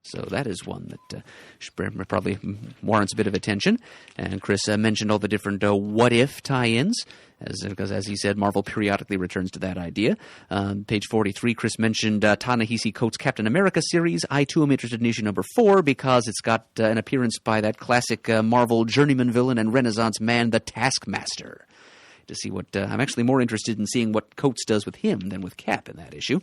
So that is one that probably warrants a bit of attention. And Chris mentioned all the different what-if tie-ins, because as he said, Marvel periodically returns to that idea. Page 43, Chris mentioned Ta-Nehisi Coates' Captain America series. I, too, am interested in issue number 4 because it's got an appearance by that classic Marvel journeyman villain and Renaissance man, the Taskmaster. To see what I'm actually more interested in seeing what Coates does with him than with Cap in that issue.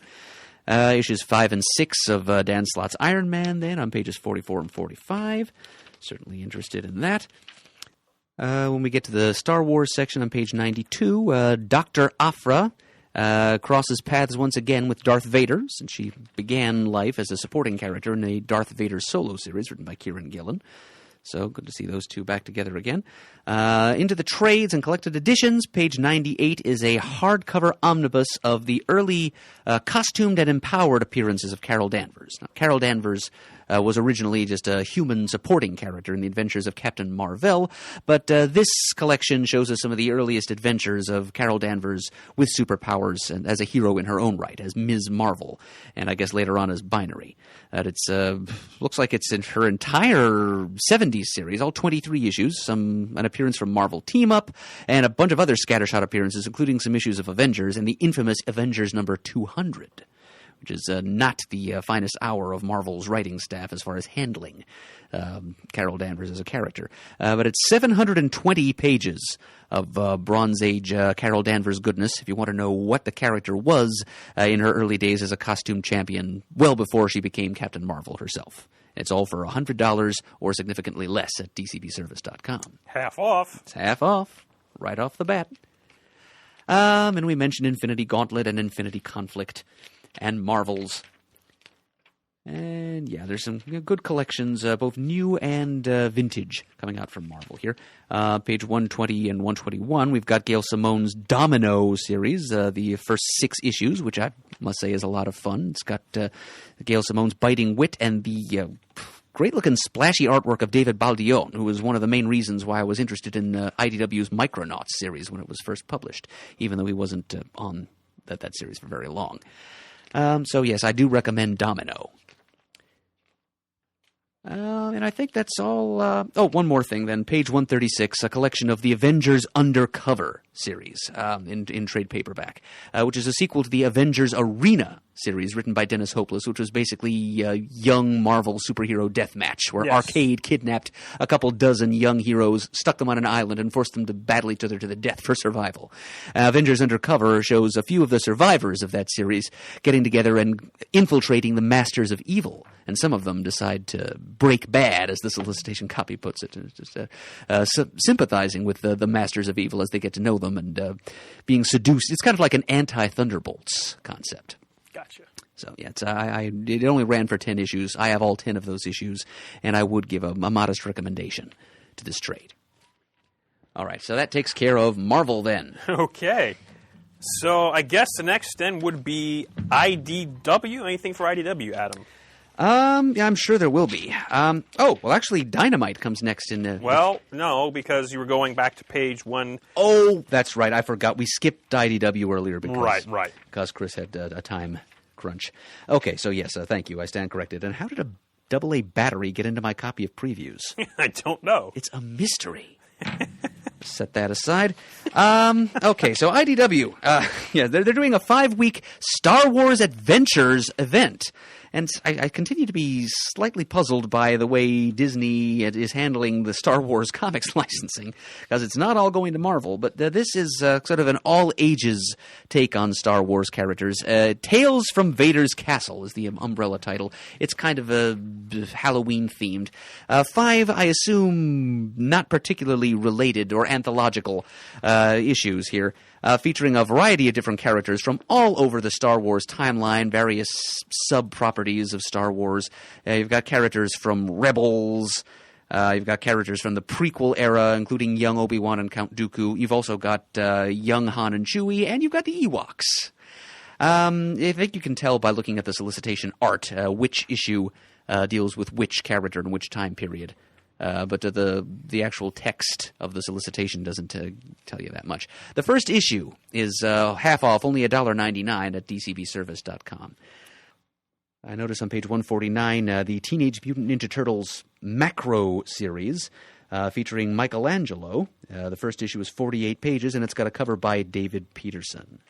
Issues 5 and 6 of Dan Slott's Iron Man, then, on pages 44 and 45. Certainly interested in that. When we get to the Star Wars section on page 92, Dr. Aphra crosses paths once again with Darth Vader, since she began life as a supporting character in a Darth Vader solo series written by Kieran Gillen. So good to see those two back together again. Into the trades and collected editions. Page 98 is a hardcover omnibus of the early costumed and empowered appearances of Carol Danvers. Now, Carol Danvers was originally just a human supporting character in the adventures of Captain Marvel, but this collection shows us some of the earliest adventures of Carol Danvers with superpowers and as a hero in her own right, as Ms. Marvel, and I guess later on as Binary. It's looks like it's in her entire 70s series, all 23 issues, an appearance from Marvel Team Up, and a bunch of other scattershot appearances, including some issues of Avengers and the infamous Avengers number 200. Which is not the finest hour of Marvel's writing staff as far as handling Carol Danvers as a character. But it's 720 pages of Bronze Age Carol Danvers goodness, if you want to know what the character was in her early days as a costume champion, well before she became Captain Marvel herself. It's all for $100 or significantly less at dcbservice.com. Half off. It's half off, right off the bat. And we mentioned Infinity Gauntlet and Infinity Conflict. And Marvels. And yeah, there's some good collections, both new and vintage, coming out from Marvel here. Page 120 and 121, we've got Gail Simone's Domino series, the first 6 issues, which I must say is a lot of fun. It's got Gail Simone's biting wit and the great-looking splashy artwork of David Baldion, who was one of the main reasons why I was interested in IDW's Micronauts series when it was first published, even though he wasn't on that series for very long. So yes, I do recommend Domino. And I think that's all. One more thing then. Page 136, a collection of the Avengers Undercover series in trade paperback, which is a sequel to the Avengers Arena series written by Dennis Hopeless, which was basically young Marvel superhero deathmatch, where Arcade kidnapped a couple dozen young heroes, stuck them on an island, and forced them to battle each other to the death for survival. Avengers Undercover shows a few of the survivors of that series getting together and infiltrating the Masters of Evil, and some of them decide to break bad, as the solicitation copy puts it. It's just sympathizing with the Masters of Evil as they get to know them and being seduced. It's kind of like an anti-Thunderbolts concept. Gotcha. So, yeah, it only ran for 10 issues. I have all 10 of those issues, and I would give a modest recommendation to this trade. All right, so that takes care of Marvel then. Okay. So I guess the next then would be IDW. Anything for IDW, Adam? Yeah, I'm sure there will be. Actually, Dynamite comes next in. Well, no, because you were going back to page 1. Oh, that's right. I forgot. We skipped IDW earlier because because Chris had a time crunch. Okay, so yes, thank you. I stand corrected. And how did a AA battery get into my copy of previews? I don't know. It's a mystery. Set that aside. Okay, so IDW. They're doing a 5-week Star Wars Adventures event. And I continue to be slightly puzzled by the way Disney is handling the Star Wars comics licensing, because it's not all going to Marvel, but this is sort of an all-ages take on Star Wars characters. Tales from Vader's Castle is the umbrella title. It's kind of Halloween-themed. 5, I assume, not particularly related or anthological issues here. Featuring a variety of different characters from all over the Star Wars timeline, various sub-properties of Star Wars. You've got characters from Rebels. You've got characters from the prequel era, including young Obi-Wan and Count Dooku. You've also got young Han and Chewie, and you've got the Ewoks. I think you can tell by looking at the solicitation art which issue deals with which character and which time period. But the actual text of the solicitation doesn't tell you that much. The first issue is half off, only $1.99 at dcbservice.com. I notice on page 149 the Teenage Mutant Ninja Turtles Macro series featuring Michelangelo. The first issue is 48 pages, and it's got a cover by David Peterson.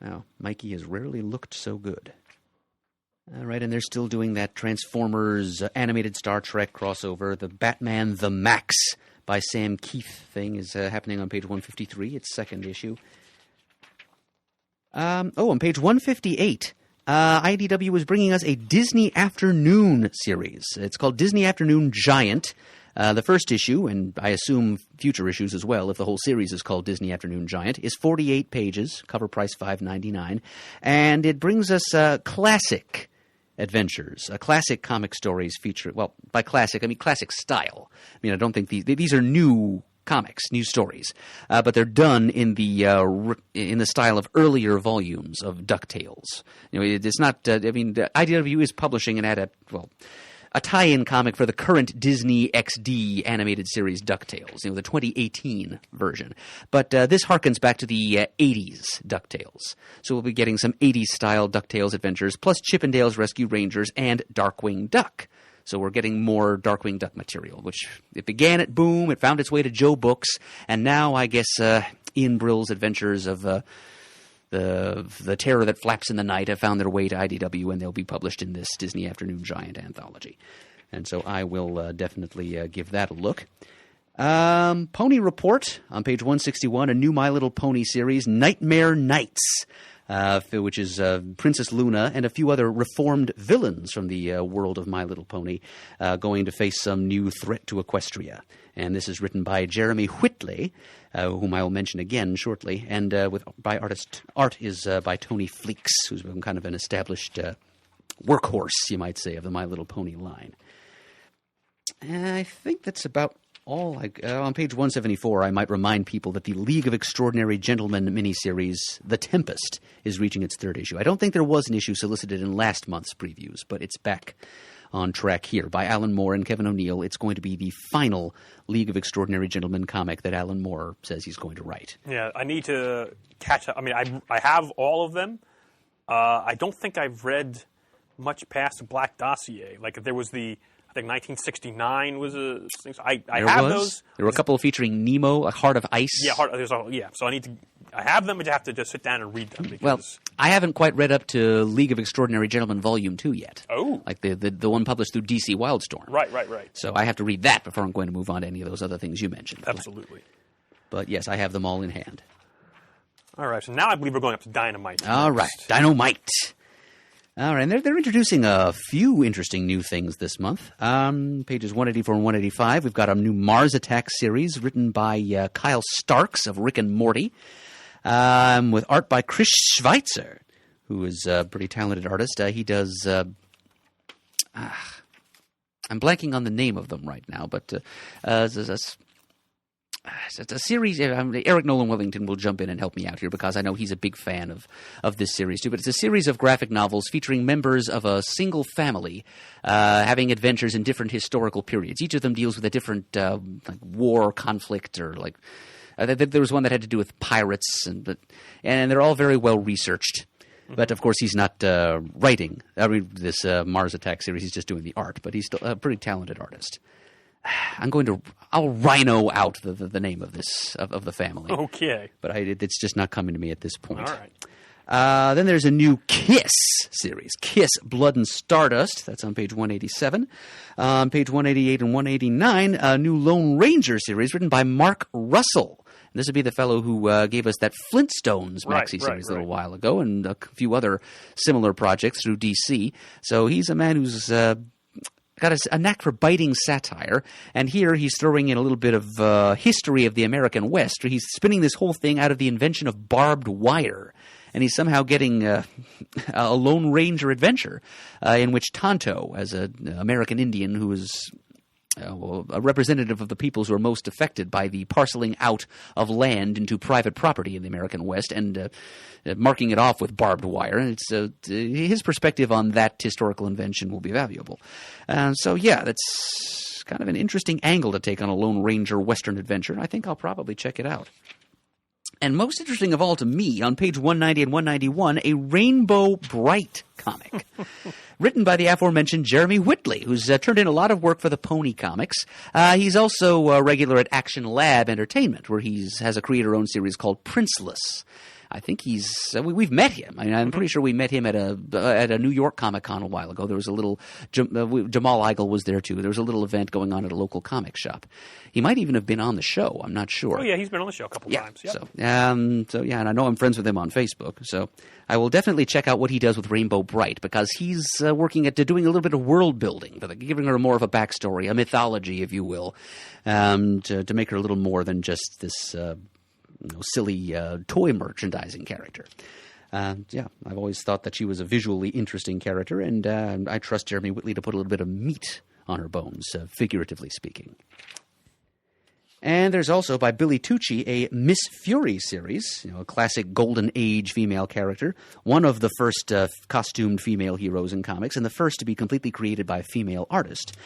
Wow, Mikey has rarely looked so good. All right, and they're still doing that Transformers animated Star Trek crossover. The Batman The Max by Sam Keith thing is happening on page 153. It's second issue. On page 158, IDW is bringing us a Disney Afternoon series. It's called Disney Afternoon Giant. The first issue, and I assume future issues as well, if the whole series is called Disney Afternoon Giant, is 48 pages, cover price $5.99, and it brings us classic adventures, classic comic stories feature. Well, by classic, I mean classic style. I mean, I don't think these are new comics, new stories, but they're done in the style of earlier volumes of DuckTales. It's not. I mean, the IDW is publishing a tie-in comic for the current Disney XD animated series DuckTales, the 2018 version. But this harkens back to the 80s DuckTales. So we'll be getting some 80s-style DuckTales adventures, plus Chippendales Rescue Rangers and Darkwing Duck. So we're getting more Darkwing Duck material, which it began at Boom, it found its way to Joe Books, and now I guess Ian Brill's adventures of the terror that flaps in the night have found their way to IDW, and they'll be published in this Disney Afternoon Giant anthology. And so I will definitely give that a look. Pony Report on page 161, a new My Little Pony series, Nightmare Nights, which is Princess Luna and a few other reformed villains from the world of My Little Pony going to face some new threat to Equestria. And this is written by Jeremy Whitley, whom I will mention again shortly, and art is by Tony Fleeks, who's been kind of an established workhorse, you might say, of the My Little Pony line. And I think that's about all. On page 174, I might remind people that the League of Extraordinary Gentlemen miniseries, The Tempest, is reaching its third issue. I don't think there was an issue solicited in last month's previews, but it's back on track here by Alan Moore and Kevin O'Neill. It's going to be the final League of Extraordinary Gentlemen comic that Alan Moore says he's going to write. Yeah, I need to catch up. I mean, I have all of them. I don't think I've read much past Black Dossier. Like, there was I think 1969 was a thing. So I have those. There were a couple featuring Nemo, A Heart of Ice. Yeah, So I have them, but you have to just sit down and read them. Because, well, I haven't quite read up to League of Extraordinary Gentlemen Volume 2 yet. Oh. Like the one published through DC Wildstorm. Right. So I have to read that before I'm going to move on to any of those other things you mentioned. Absolutely. But yes, I have them all in hand. All right, so now I believe we're going up to Dynamite. All right, Dynamite. All right, and they're introducing a few interesting new things this month. Pages 184 and 185, we've got a new Mars Attack series written by Kyle Starks of Rick and Morty, with art by Chris Schweitzer, who is a pretty talented artist. He does... I'm blanking on the name of them right now, but it's a series. Eric Nolan Wellington will jump in and help me out here because I know he's a big fan of this series too. But it's a series of graphic novels featuring members of a single family having adventures in different historical periods. Each of them deals with a different like war, conflict, or like there was one that had to do with pirates, and they're all very well researched. But, of course, he's not writing this Mars Attack series. He's just doing the art. But he's still a pretty talented artist. I'll rhino out the name of the family. Okay. But it's just not coming to me at this point. All right. Then there's a new Kiss series. Kiss, Blood and Stardust. That's on page 187. On page 188 and 189, a new Lone Ranger series written by Mark Russell. This would be the fellow who gave us that Flintstones maxi series a little while ago, and a few other similar projects through DC. So he's a man who's got a knack for biting satire, and here he's throwing in a little bit of history of the American West. He's spinning this whole thing out of the invention of barbed wire, and he's somehow getting a Lone Ranger adventure in which Tonto, as an American Indian who is a representative of the peoples who are most affected by the parceling out of land into private property in the American West and marking it off with barbed wire. And his perspective on that historical invention will be valuable. So, that's kind of an interesting angle to take on a Lone Ranger Western adventure. I think I'll probably check it out. And most interesting of all to me, on page 190 and 191, a Rainbow Bright comic. Written by the aforementioned Jeremy Whitley, who's turned in a lot of work for the Pony Comics. He's also a regular at Action Lab Entertainment, where he has a creator-owned series called Princeless. I think we've met him. I mean, I'm pretty sure we met him at a New York Comic-Con a while ago. There was a little, Jamal Eigel was there too. There was a little event going on at a local comic shop. He might even have been on the show. I'm not sure. Oh yeah, he's been on the show a couple times. Yep. And I know I'm friends with him on Facebook. So I will definitely check out what he does with Rainbow Bright, because he's working at doing a little bit of world building, giving her more of a backstory, a mythology, if you will, to make her a little more than just this silly toy merchandising character. Yeah, I've always thought that she was a visually interesting character, and I trust Jeremy Whitley to put a little bit of meat on her bones, figuratively speaking. And there's also, by Billy Tucci, a Miss Fury series, a classic Golden Age female character, one of the first costumed female heroes in comics, and the first to be completely created by a female artist,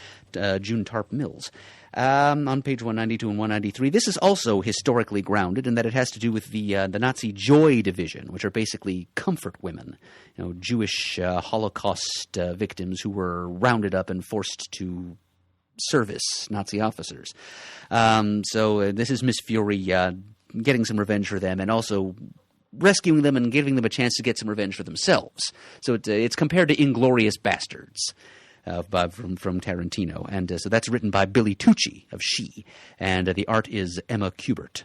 June Tarp Mills. On page 192 and 193, this is also historically grounded in that it has to do with the Nazi Joy Division, which are basically comfort women, Jewish Holocaust victims who were rounded up and forced to service Nazi officers. So this is Miss Fury getting some revenge for them and also rescuing them and giving them a chance to get some revenge for themselves. So it's compared to Inglourious Bastards from Tarantino. And so that's written by Billy Tucci of She. And the art is Emma Kubert.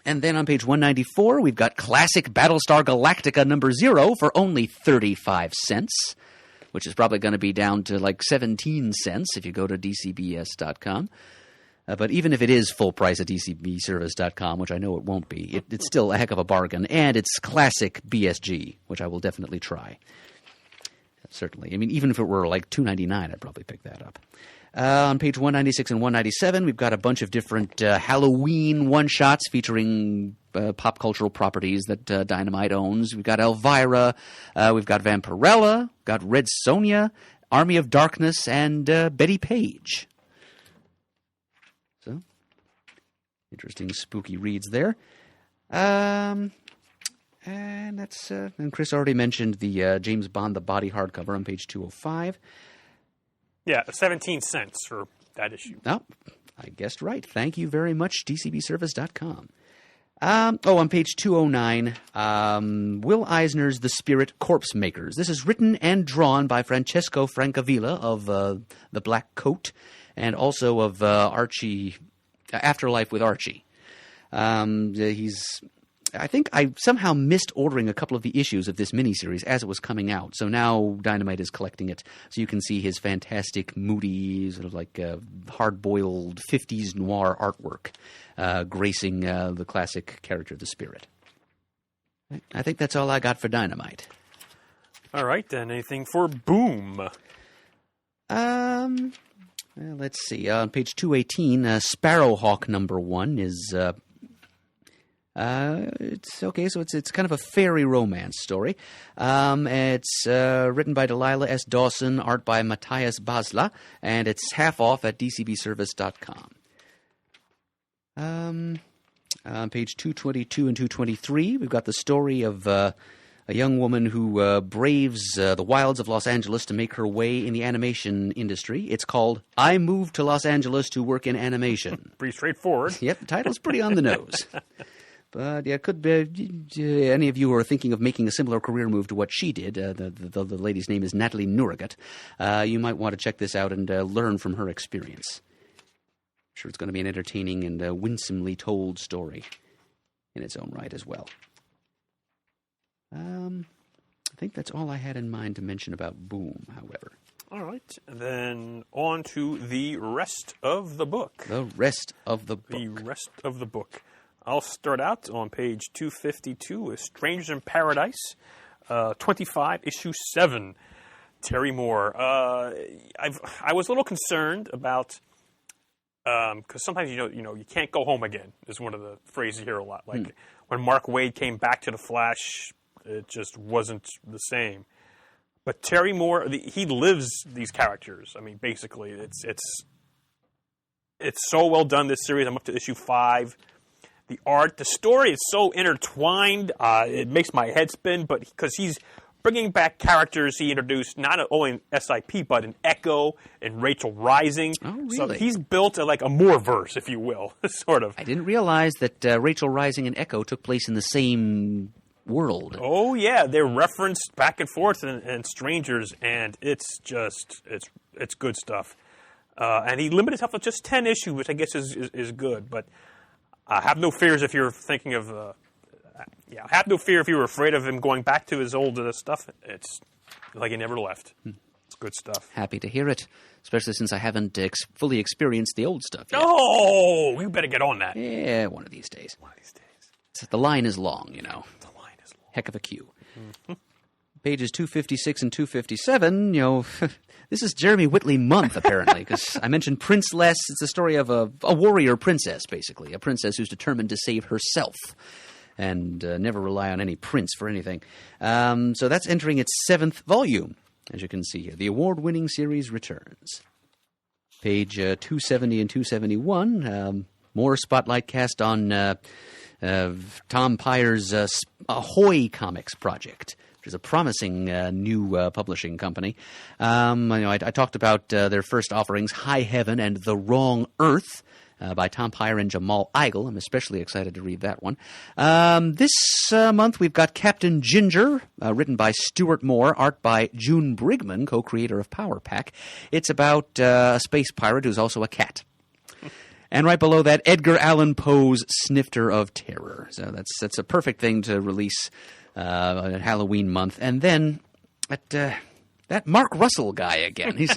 And then on page 194, we've got classic Battlestar Galactica number 0 for only 35 cents. Which is probably going to be down to like 17 cents if you go to dcbs.com. But even if it is full price at dcbservice.com, which I know it won't be, it's still a heck of a bargain. And it's classic BSG, which I will definitely try. Certainly. I mean, even if it were like $2.99, I'd probably pick that up. On page 196 and 197, we've got a bunch of different Halloween one-shots featuring pop cultural properties that Dynamite owns. We've got Elvira, we've got Vampirella, got Red Sonja, Army of Darkness, and Betty Page. So, interesting spooky reads there. And that's and Chris already mentioned the James Bond The Body hardcover on page 205. Yeah, 17 cents for that issue. Oh, I guessed right. Thank you very much, dcbservice.com. On page 209, Will Eisner's The Spirit Corpse Makers. This is written and drawn by Francesco Francavilla of The Black Coat and also of Archie, Afterlife with Archie. I think I somehow missed ordering a couple of the issues of this miniseries as it was coming out. So now Dynamite is collecting it. So you can see his fantastic, moody, sort of like hard-boiled 50s noir artwork gracing the classic character, the Spirit. I think that's all I got for Dynamite. All right, then. Anything for Boom? Well, let's see. On page 218, Sparrowhawk number 1 is... it's okay, so it's kind of a fairy romance story. It's written by Delilah S. Dawson, art by Matthias Basla, and it's half off at dcbservice.com. On page 222 and 223, we've got the story of a young woman who braves the wilds of Los Angeles to make her way in the animation industry. It's called I Moved to Los Angeles to Work in Animation. Pretty straightforward. Yep, the title's pretty on the nose. But yeah, could be any of you who are thinking of making a similar career move to what she did. The lady's name is Natalie Nurigat. You might want to check this out and learn from her experience. I'm sure it's going to be an entertaining and winsomely told story in its own right as well. I think that's all I had in mind to mention about Boom, however. All right. And then on to the rest of the book. The rest of the book. The rest of the book. I'll start out on page 252 with Strangers in Paradise, 25, issue 7, Terry Moore. I was a little concerned about, because sometimes you can't go home again is one of the phrases you hear a lot. Like when Mark Waid came back to the Flash, it just wasn't the same. But Terry Moore, he lives these characters. I mean, basically, it's so well done. This series, I'm up to issue 5. The art, the story is so intertwined, it makes my head spin, but because he's bringing back characters he introduced not only in SIP, but in Echo and Rachel Rising. Oh, really? So he's built like a Moore-verse, if you will, sort of. I didn't realize that Rachel Rising and Echo took place in the same world. Oh, yeah. They're referenced back and forth in Strangers, and it's good stuff. And he limited himself to just 10 issues, which I guess is good, but... have no fears if you're thinking of, have no fear if you were afraid of him going back to his old stuff. It's like he never left. It's good stuff. Happy to hear it, especially since I haven't fully experienced the old stuff yet. Oh, you better get on that. Yeah, one of these days. One of these days. The line is long, The line is long. heck of a queue. Pages 256 and 257, this is Jeremy Whitley month, apparently, because I mentioned Princeless. It's a story of a warrior princess, basically, a princess who's determined to save herself and never rely on any prince for anything. So that's entering its 7th volume, as you can see here. The award-winning series returns. Page 270 and 271, more spotlight cast on Tom Pyre's Ahoy Comics project, which is a promising new publishing company. I talked about their first offerings, High Heaven and The Wrong Earth, by Tom Pyre and Jamal Eigel. I'm especially excited to read that one. This month we've got Captain Ginger, written by Stuart Moore, art by June Brigman, co-creator of Power Pack. It's about a space pirate who's also a cat. And right below that, Edgar Allan Poe's Snifter of Terror. So that's a perfect thing to release at Halloween month. And then that Mark Russell guy again. He's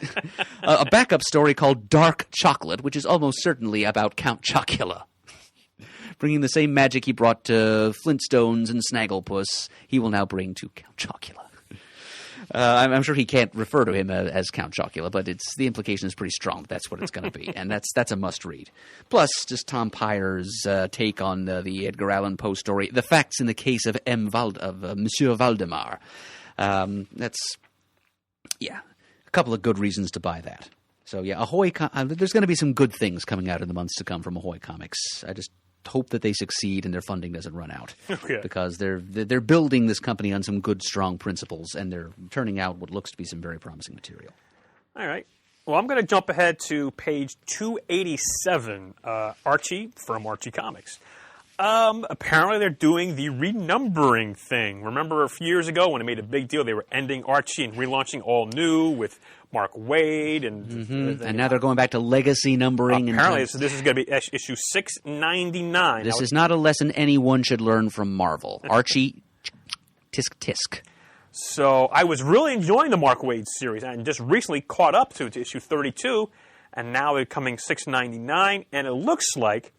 a backup story called Dark Chocolate, which is almost certainly about Count Chocula. Bringing the same magic he brought to Flintstones and Snagglepuss, he will now bring to Count Chocula. I'm sure he can't refer to him as Count Chocula, but the implication is pretty strong. That's what it's going to be, and that's a must-read. Plus, just Tom Pyre's take on the Edgar Allan Poe story, The Facts in the Case of Monsieur Valdemar. A couple of good reasons to buy that. So yeah, Ahoy. There's going to be some good things coming out in the months to come from Ahoy Comics. I just hope that they succeed and their funding doesn't run out, because they're building this company on some good, strong principles, and they're turning out what looks to be some very promising material. All right. Well, I'm going to jump ahead to page 287, Archie from Archie Comics. Apparently they're doing the renumbering thing. Remember a few years ago when they made a big deal, they were ending Archie and relaunching all new with Mark Waid and now they're going back to legacy numbering. Apparently this is going to be issue 699. This is not a lesson anyone should learn from Marvel. Archie, tisk tisk. So I was really enjoying the Mark Waid series and just recently caught up to issue 32, and now they're coming 699, and it looks like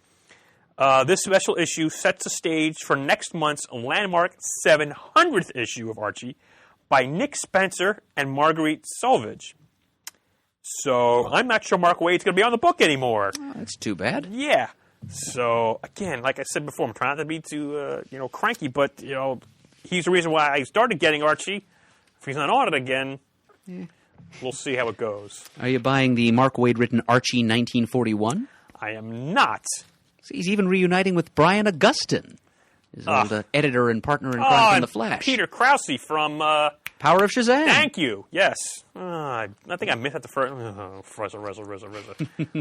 this special issue sets the stage for next month's landmark 700th issue of Archie by Nick Spencer and Marguerite Sauvage. So I'm not sure Mark Waid's going to be on the book anymore. Oh, that's too bad. Yeah. So again, like I said before, I'm trying not to be too cranky, but he's the reason why I started getting Archie. If he's not on it again, we'll see how it goes. Are you buying the Mark Waid written Archie 1941? I am not. He's even reuniting with Brian Augustyn, his old editor and partner in crime from The Flash. Peter Krause from Power of Shazam. Thank you. Yes. I think I missed that the first. I'm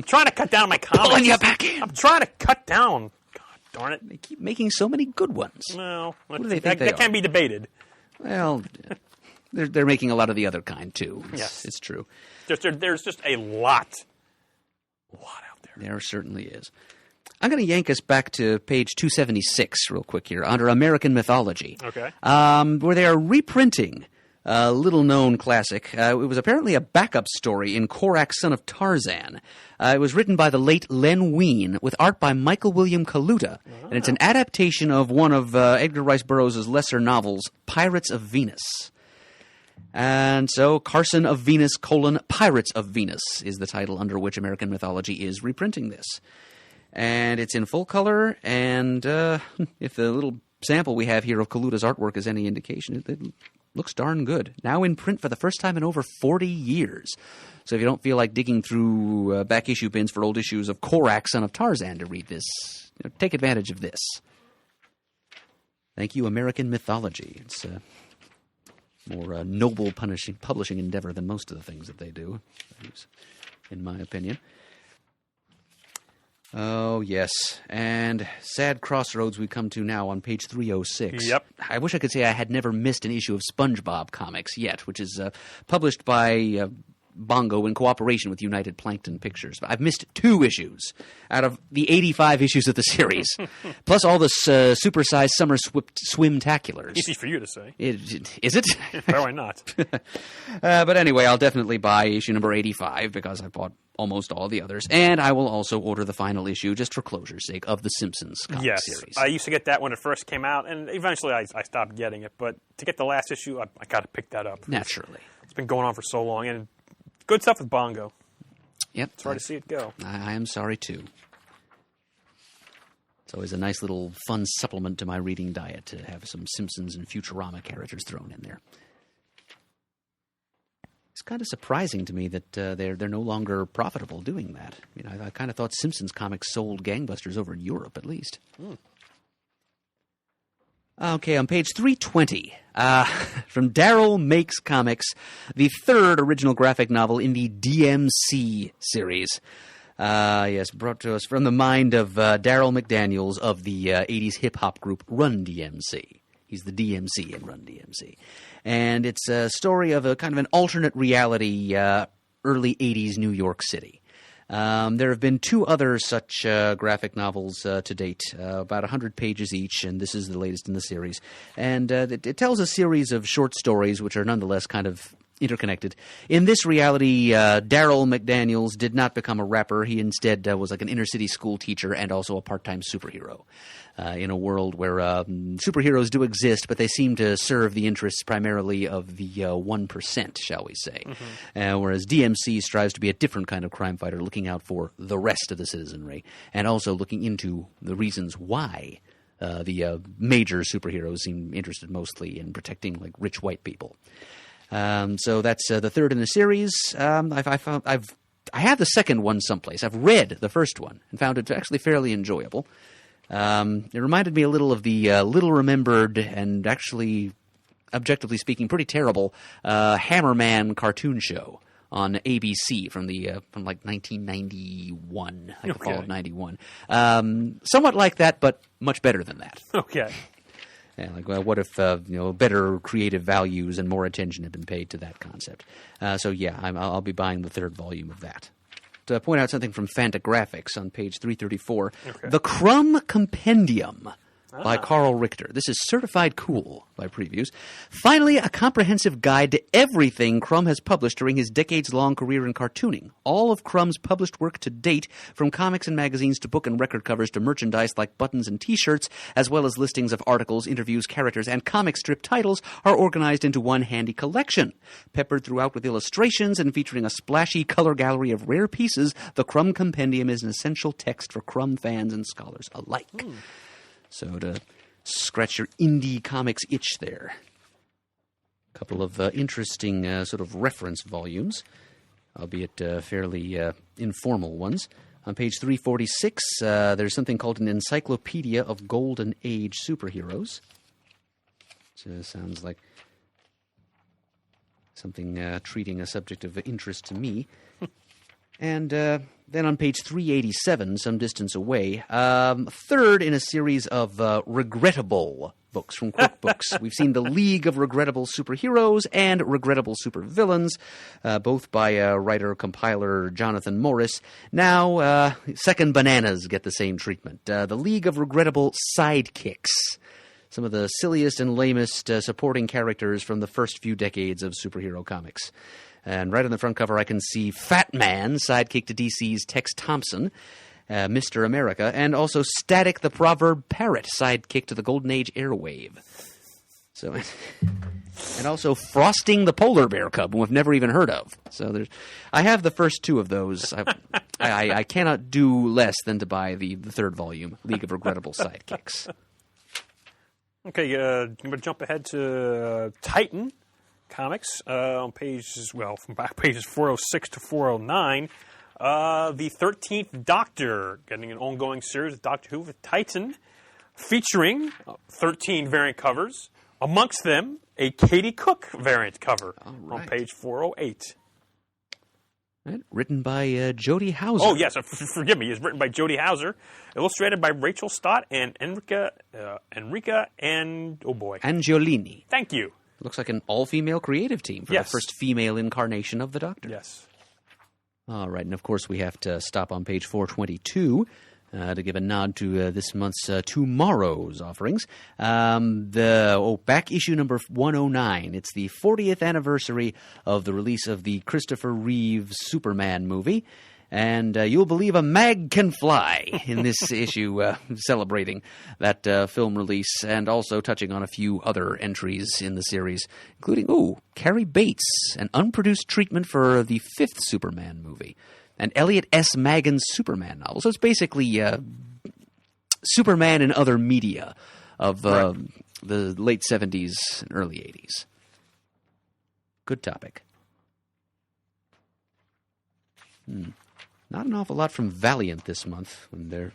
trying to cut down my comics. Pulling you back in. I'm trying to cut down. God darn it. They keep making so many good ones. Well, what do they think that can be debated. Well, they're making a lot of the other kind too. Yes, it's true. There's just a lot out there. There certainly is. I'm going to yank us back to page 276 real quick here, under American Mythology. Okay. Where they are reprinting a little-known classic. It was apparently a backup story in Korak, Son of Tarzan. It was written by the late Len Wein, with art by Michael William Kaluta, and it's an adaptation of one of Edgar Rice Burroughs' lesser novels, Pirates of Venus. And so, Carson of Venus, Pirates of Venus is the title under which American Mythology is reprinting this. And it's in full color, and if the little sample we have here of Kaluta's artwork is any indication, it looks darn good. Now in print for the first time in over 40 years. So if you don't feel like digging through back issue bins for old issues of Korak, Son of Tarzan to read this, take advantage of this. Thank you, American Mythology. It's a more noble publishing endeavor than most of the things that they do, in my opinion. Oh, yes. And sad crossroads we come to now on page 306. Yep. I wish I could say I had never missed an issue of SpongeBob Comics yet, which is published by Bongo in cooperation with United Plankton Pictures. I've missed 2 issues out of the 85 issues of the series, plus all the supersized summer swim-taculars. Easy for you to say. Is it? Why not? But anyway, I'll definitely buy issue number 85 because I bought almost all the others. And I will also order the final issue, just for closure's sake, of the Simpsons comic series. I used to get that when it first came out, and eventually I stopped getting it. But to get the last issue, I got to pick that up. Naturally. It's been going on for so long, and good stuff with Bongo. Yep. Sorry to see it go. I am sorry, too. It's always a nice little fun supplement to my reading diet to have some Simpsons and Futurama characters thrown in there. It's kind of surprising to me that they're no longer profitable doing that. I kind of thought Simpsons comics sold gangbusters over in Europe, at least. Okay, on page 320, from Daryl Makes Comics, the third original graphic novel in the DMC series. Yes, brought to us from the mind of Daryl McDaniels of the 80s hip-hop group Run DMC. He's the DMC in Run DMC. And it's a story of a kind of an alternate reality, early 80s New York City. There have been 2 other such graphic novels to date, about 100 pages each, and this is the latest in the series. And it tells a series of short stories which are nonetheless kind of interconnected. In this reality, Daryl McDaniels did not become a rapper. He instead was like an inner-city school teacher and also a part-time superhero. In a world where superheroes do exist, but they seem to serve the interests primarily of the 1%, shall we say. Whereas DMC strives to be a different kind of crime fighter, looking out for the rest of the citizenry, and also looking into the reasons why the major superheroes seem interested mostly in protecting like rich white people. So that's the third in the series. I have the second one someplace. I've read the first one and found it actually fairly enjoyable. It reminded me a little of the little-remembered and actually, objectively speaking, pretty terrible Hammerman cartoon show on ABC from like 1991, like the fall of 91. Somewhat like that, but much better than that. Okay. Yeah, like, well, what if better creative values and more attention had been paid to that concept? So yeah, I'll be buying the third volume of that. To point out something from Fantagraphics on page 334, The Crumb Compendium by Carl Richter. This is certified cool by previews. Finally, a comprehensive guide to everything Crumb has published during his decades-long career in cartooning. All of Crumb's published work to date, from comics and magazines to book and record covers to merchandise like buttons and T-shirts, as well as listings of articles, interviews, characters, and comic strip titles, are organized into one handy collection. Peppered throughout with illustrations and featuring a splashy color gallery of rare pieces, the Crumb Compendium is an essential text for Crumb fans and scholars alike. So to scratch your indie comics itch there. A couple of interesting sort of reference volumes, albeit fairly informal ones. On page 346, there's something called an Encyclopedia of Golden Age Superheroes. Which sounds like something treating a subject of interest to me. And then on page 387, some distance away, third in a series of regrettable books from Quirk Books. We've seen The League of Regrettable Superheroes and Regrettable Supervillains, both by writer-compiler Jonathan Morris. Now, Second Bananas get the same treatment. The League of Regrettable Sidekicks. Some of the silliest and lamest supporting characters from the first few decades of superhero comics. And right on the front cover, I can see Fat Man, sidekick to DC's Tex Thompson, Mr. America, and also Static the Proverb Parrot, sidekick to the Golden Age Airwave. So, and also Frosting the Polar Bear Cub, who I've never even heard of. So I have the first 2 of those. I cannot do less than to buy the third volume, League of Regrettable Sidekicks. Okay, I'm going to jump ahead to Titan Comics on pages, from back pages 406 to 409. The 13th Doctor, getting an ongoing series of Doctor Who with Titan, featuring 13 variant covers. Amongst them, a Katie Cook variant cover on page 408. Right. Written by Jody Hauser. Oh, yes. Forgive me. It's written by Jody Hauser. Illustrated by Rachel Stott and Enrica and, oh boy. Angiolini. Thank you. Looks like an all-female creative team for the first female incarnation of the Doctor. Yes. All right, and of course we have to stop on page 422 to give a nod to this month's tomorrow's offerings. Back issue number 109. It's the 40th anniversary of the release of the Christopher Reeve Superman movie. And you'll believe a mag can fly in this issue, celebrating that film release, and also touching on a few other entries in the series, including, Carrie Bates, an unproduced treatment for the 5th Superman movie, and Elliot S. Magan's Superman novel. So it's basically Superman and other media of the late 70s and early 80s. Good topic. Not an awful lot from Valiant this month, when they're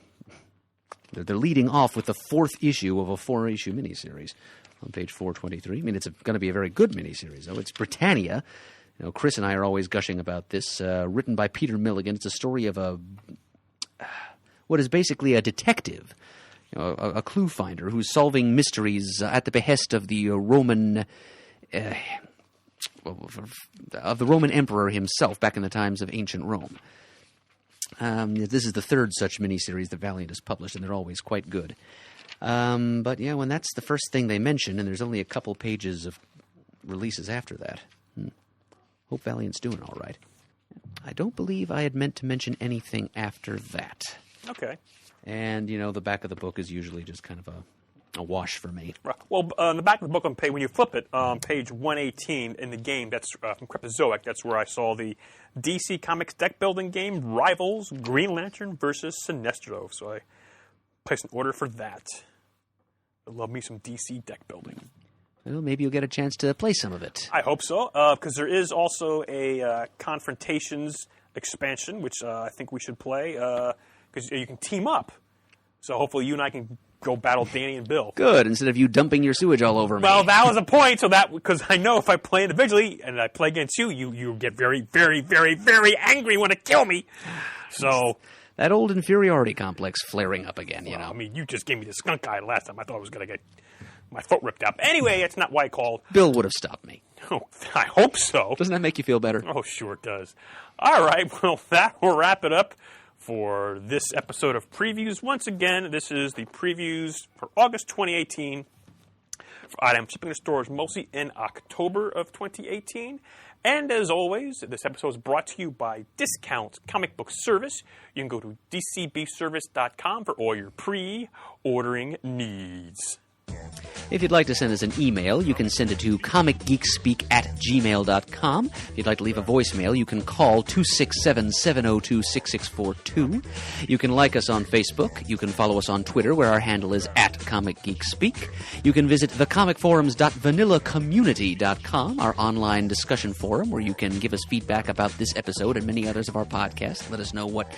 leading off with the 4th issue of a 4-issue miniseries on page 423. I mean, it's going to be a very good miniseries, though. It's Britannia. You know, Chris and I are always gushing about this. Written by Peter Milligan. It's a story of what is basically a detective, a clue finder who's solving mysteries at the behest of the Roman emperor himself back in the times of ancient Rome. This is the 3rd such miniseries that Valiant has published, and they're always quite good. But yeah, when that's the first thing they mention, and there's only a couple pages of releases after that. Hope Valiant's doing all right. I don't believe I had meant to mention anything after that. Okay. And, the back of the book is usually just kind of a wash for me. Right. Well, in the back of the book, when you flip it, page 118 in the game, that's from Cryptozoic, that's where I saw the DC Comics deck building game, Rivals, Green Lantern versus Sinestro. So I placed an order for that. I love me some DC deck building. Well, maybe you'll get a chance to play some of it. I hope so, because there is also a Confrontations expansion, which I think we should play, because you can team up. So hopefully you and I can go battle Danny and Bill. Good, instead of you dumping your sewage all over me. Well, that was a point, because I know if I play individually and I play against you, you get very, very, very, very angry, want to kill me. So that old inferiority complex flaring up again, I mean, you just gave me the skunk eye last time. I thought I was going to get my foot ripped up. Anyway, it's not why I called. Bill would have stopped me. Oh, I hope so. Doesn't that make you feel better? Oh, sure it does. All right, well, that will wrap it up for this episode of Previews. Once again, this is the previews for August 2018 for items shipping to stores mostly in October of 2018. And as always, this episode is brought to you by Discount Comic Book Service. You can go to dcbservice.com for all your pre-ordering needs. If you'd like to send us an email, you can send it to comicgeekspeak@gmail.com. If you'd like to leave a voicemail, you can call 267-702-6642. You can like us on Facebook. You can follow us on Twitter, where our handle is @comicgeekspeak. You can visit thecomicforums.vanillacommunity.com, our online discussion forum, where you can give us feedback about this episode and many others of our podcasts. Let us know what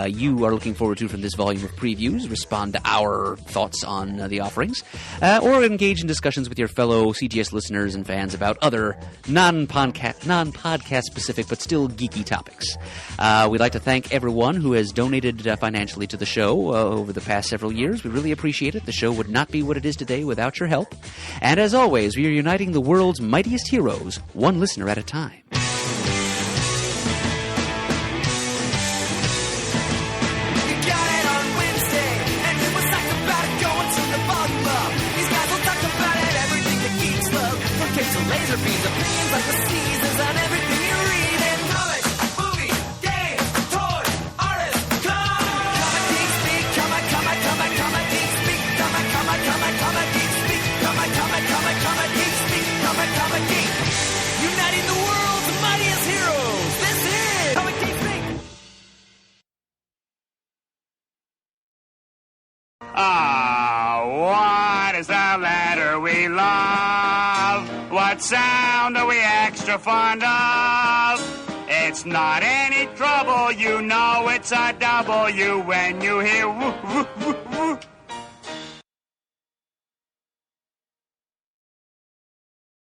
you are looking forward to from this volume of previews. Respond to our thoughts on the offerings. Or engage in discussions with your fellow CGS listeners and fans about other non-podcast specific but still geeky topics. We'd like to thank everyone who has donated financially to the show over the past several years. We really appreciate it. The show would not be what it is today without your help. And as always, we are uniting the world's mightiest heroes, one listener at a time. Laser beams, opinions like the seasons on everything you read in comics, movies, games, toys, artists, comic geek speak, comic geek speak, comic geek speak, comic geek speak, comic geek. Uniting the world's mightiest heroes. This is Comic Geek Speak. What is the letter we love? What sound are we extra fond of? It's not any trouble, you know it's a W when you hear woo, woo, woo,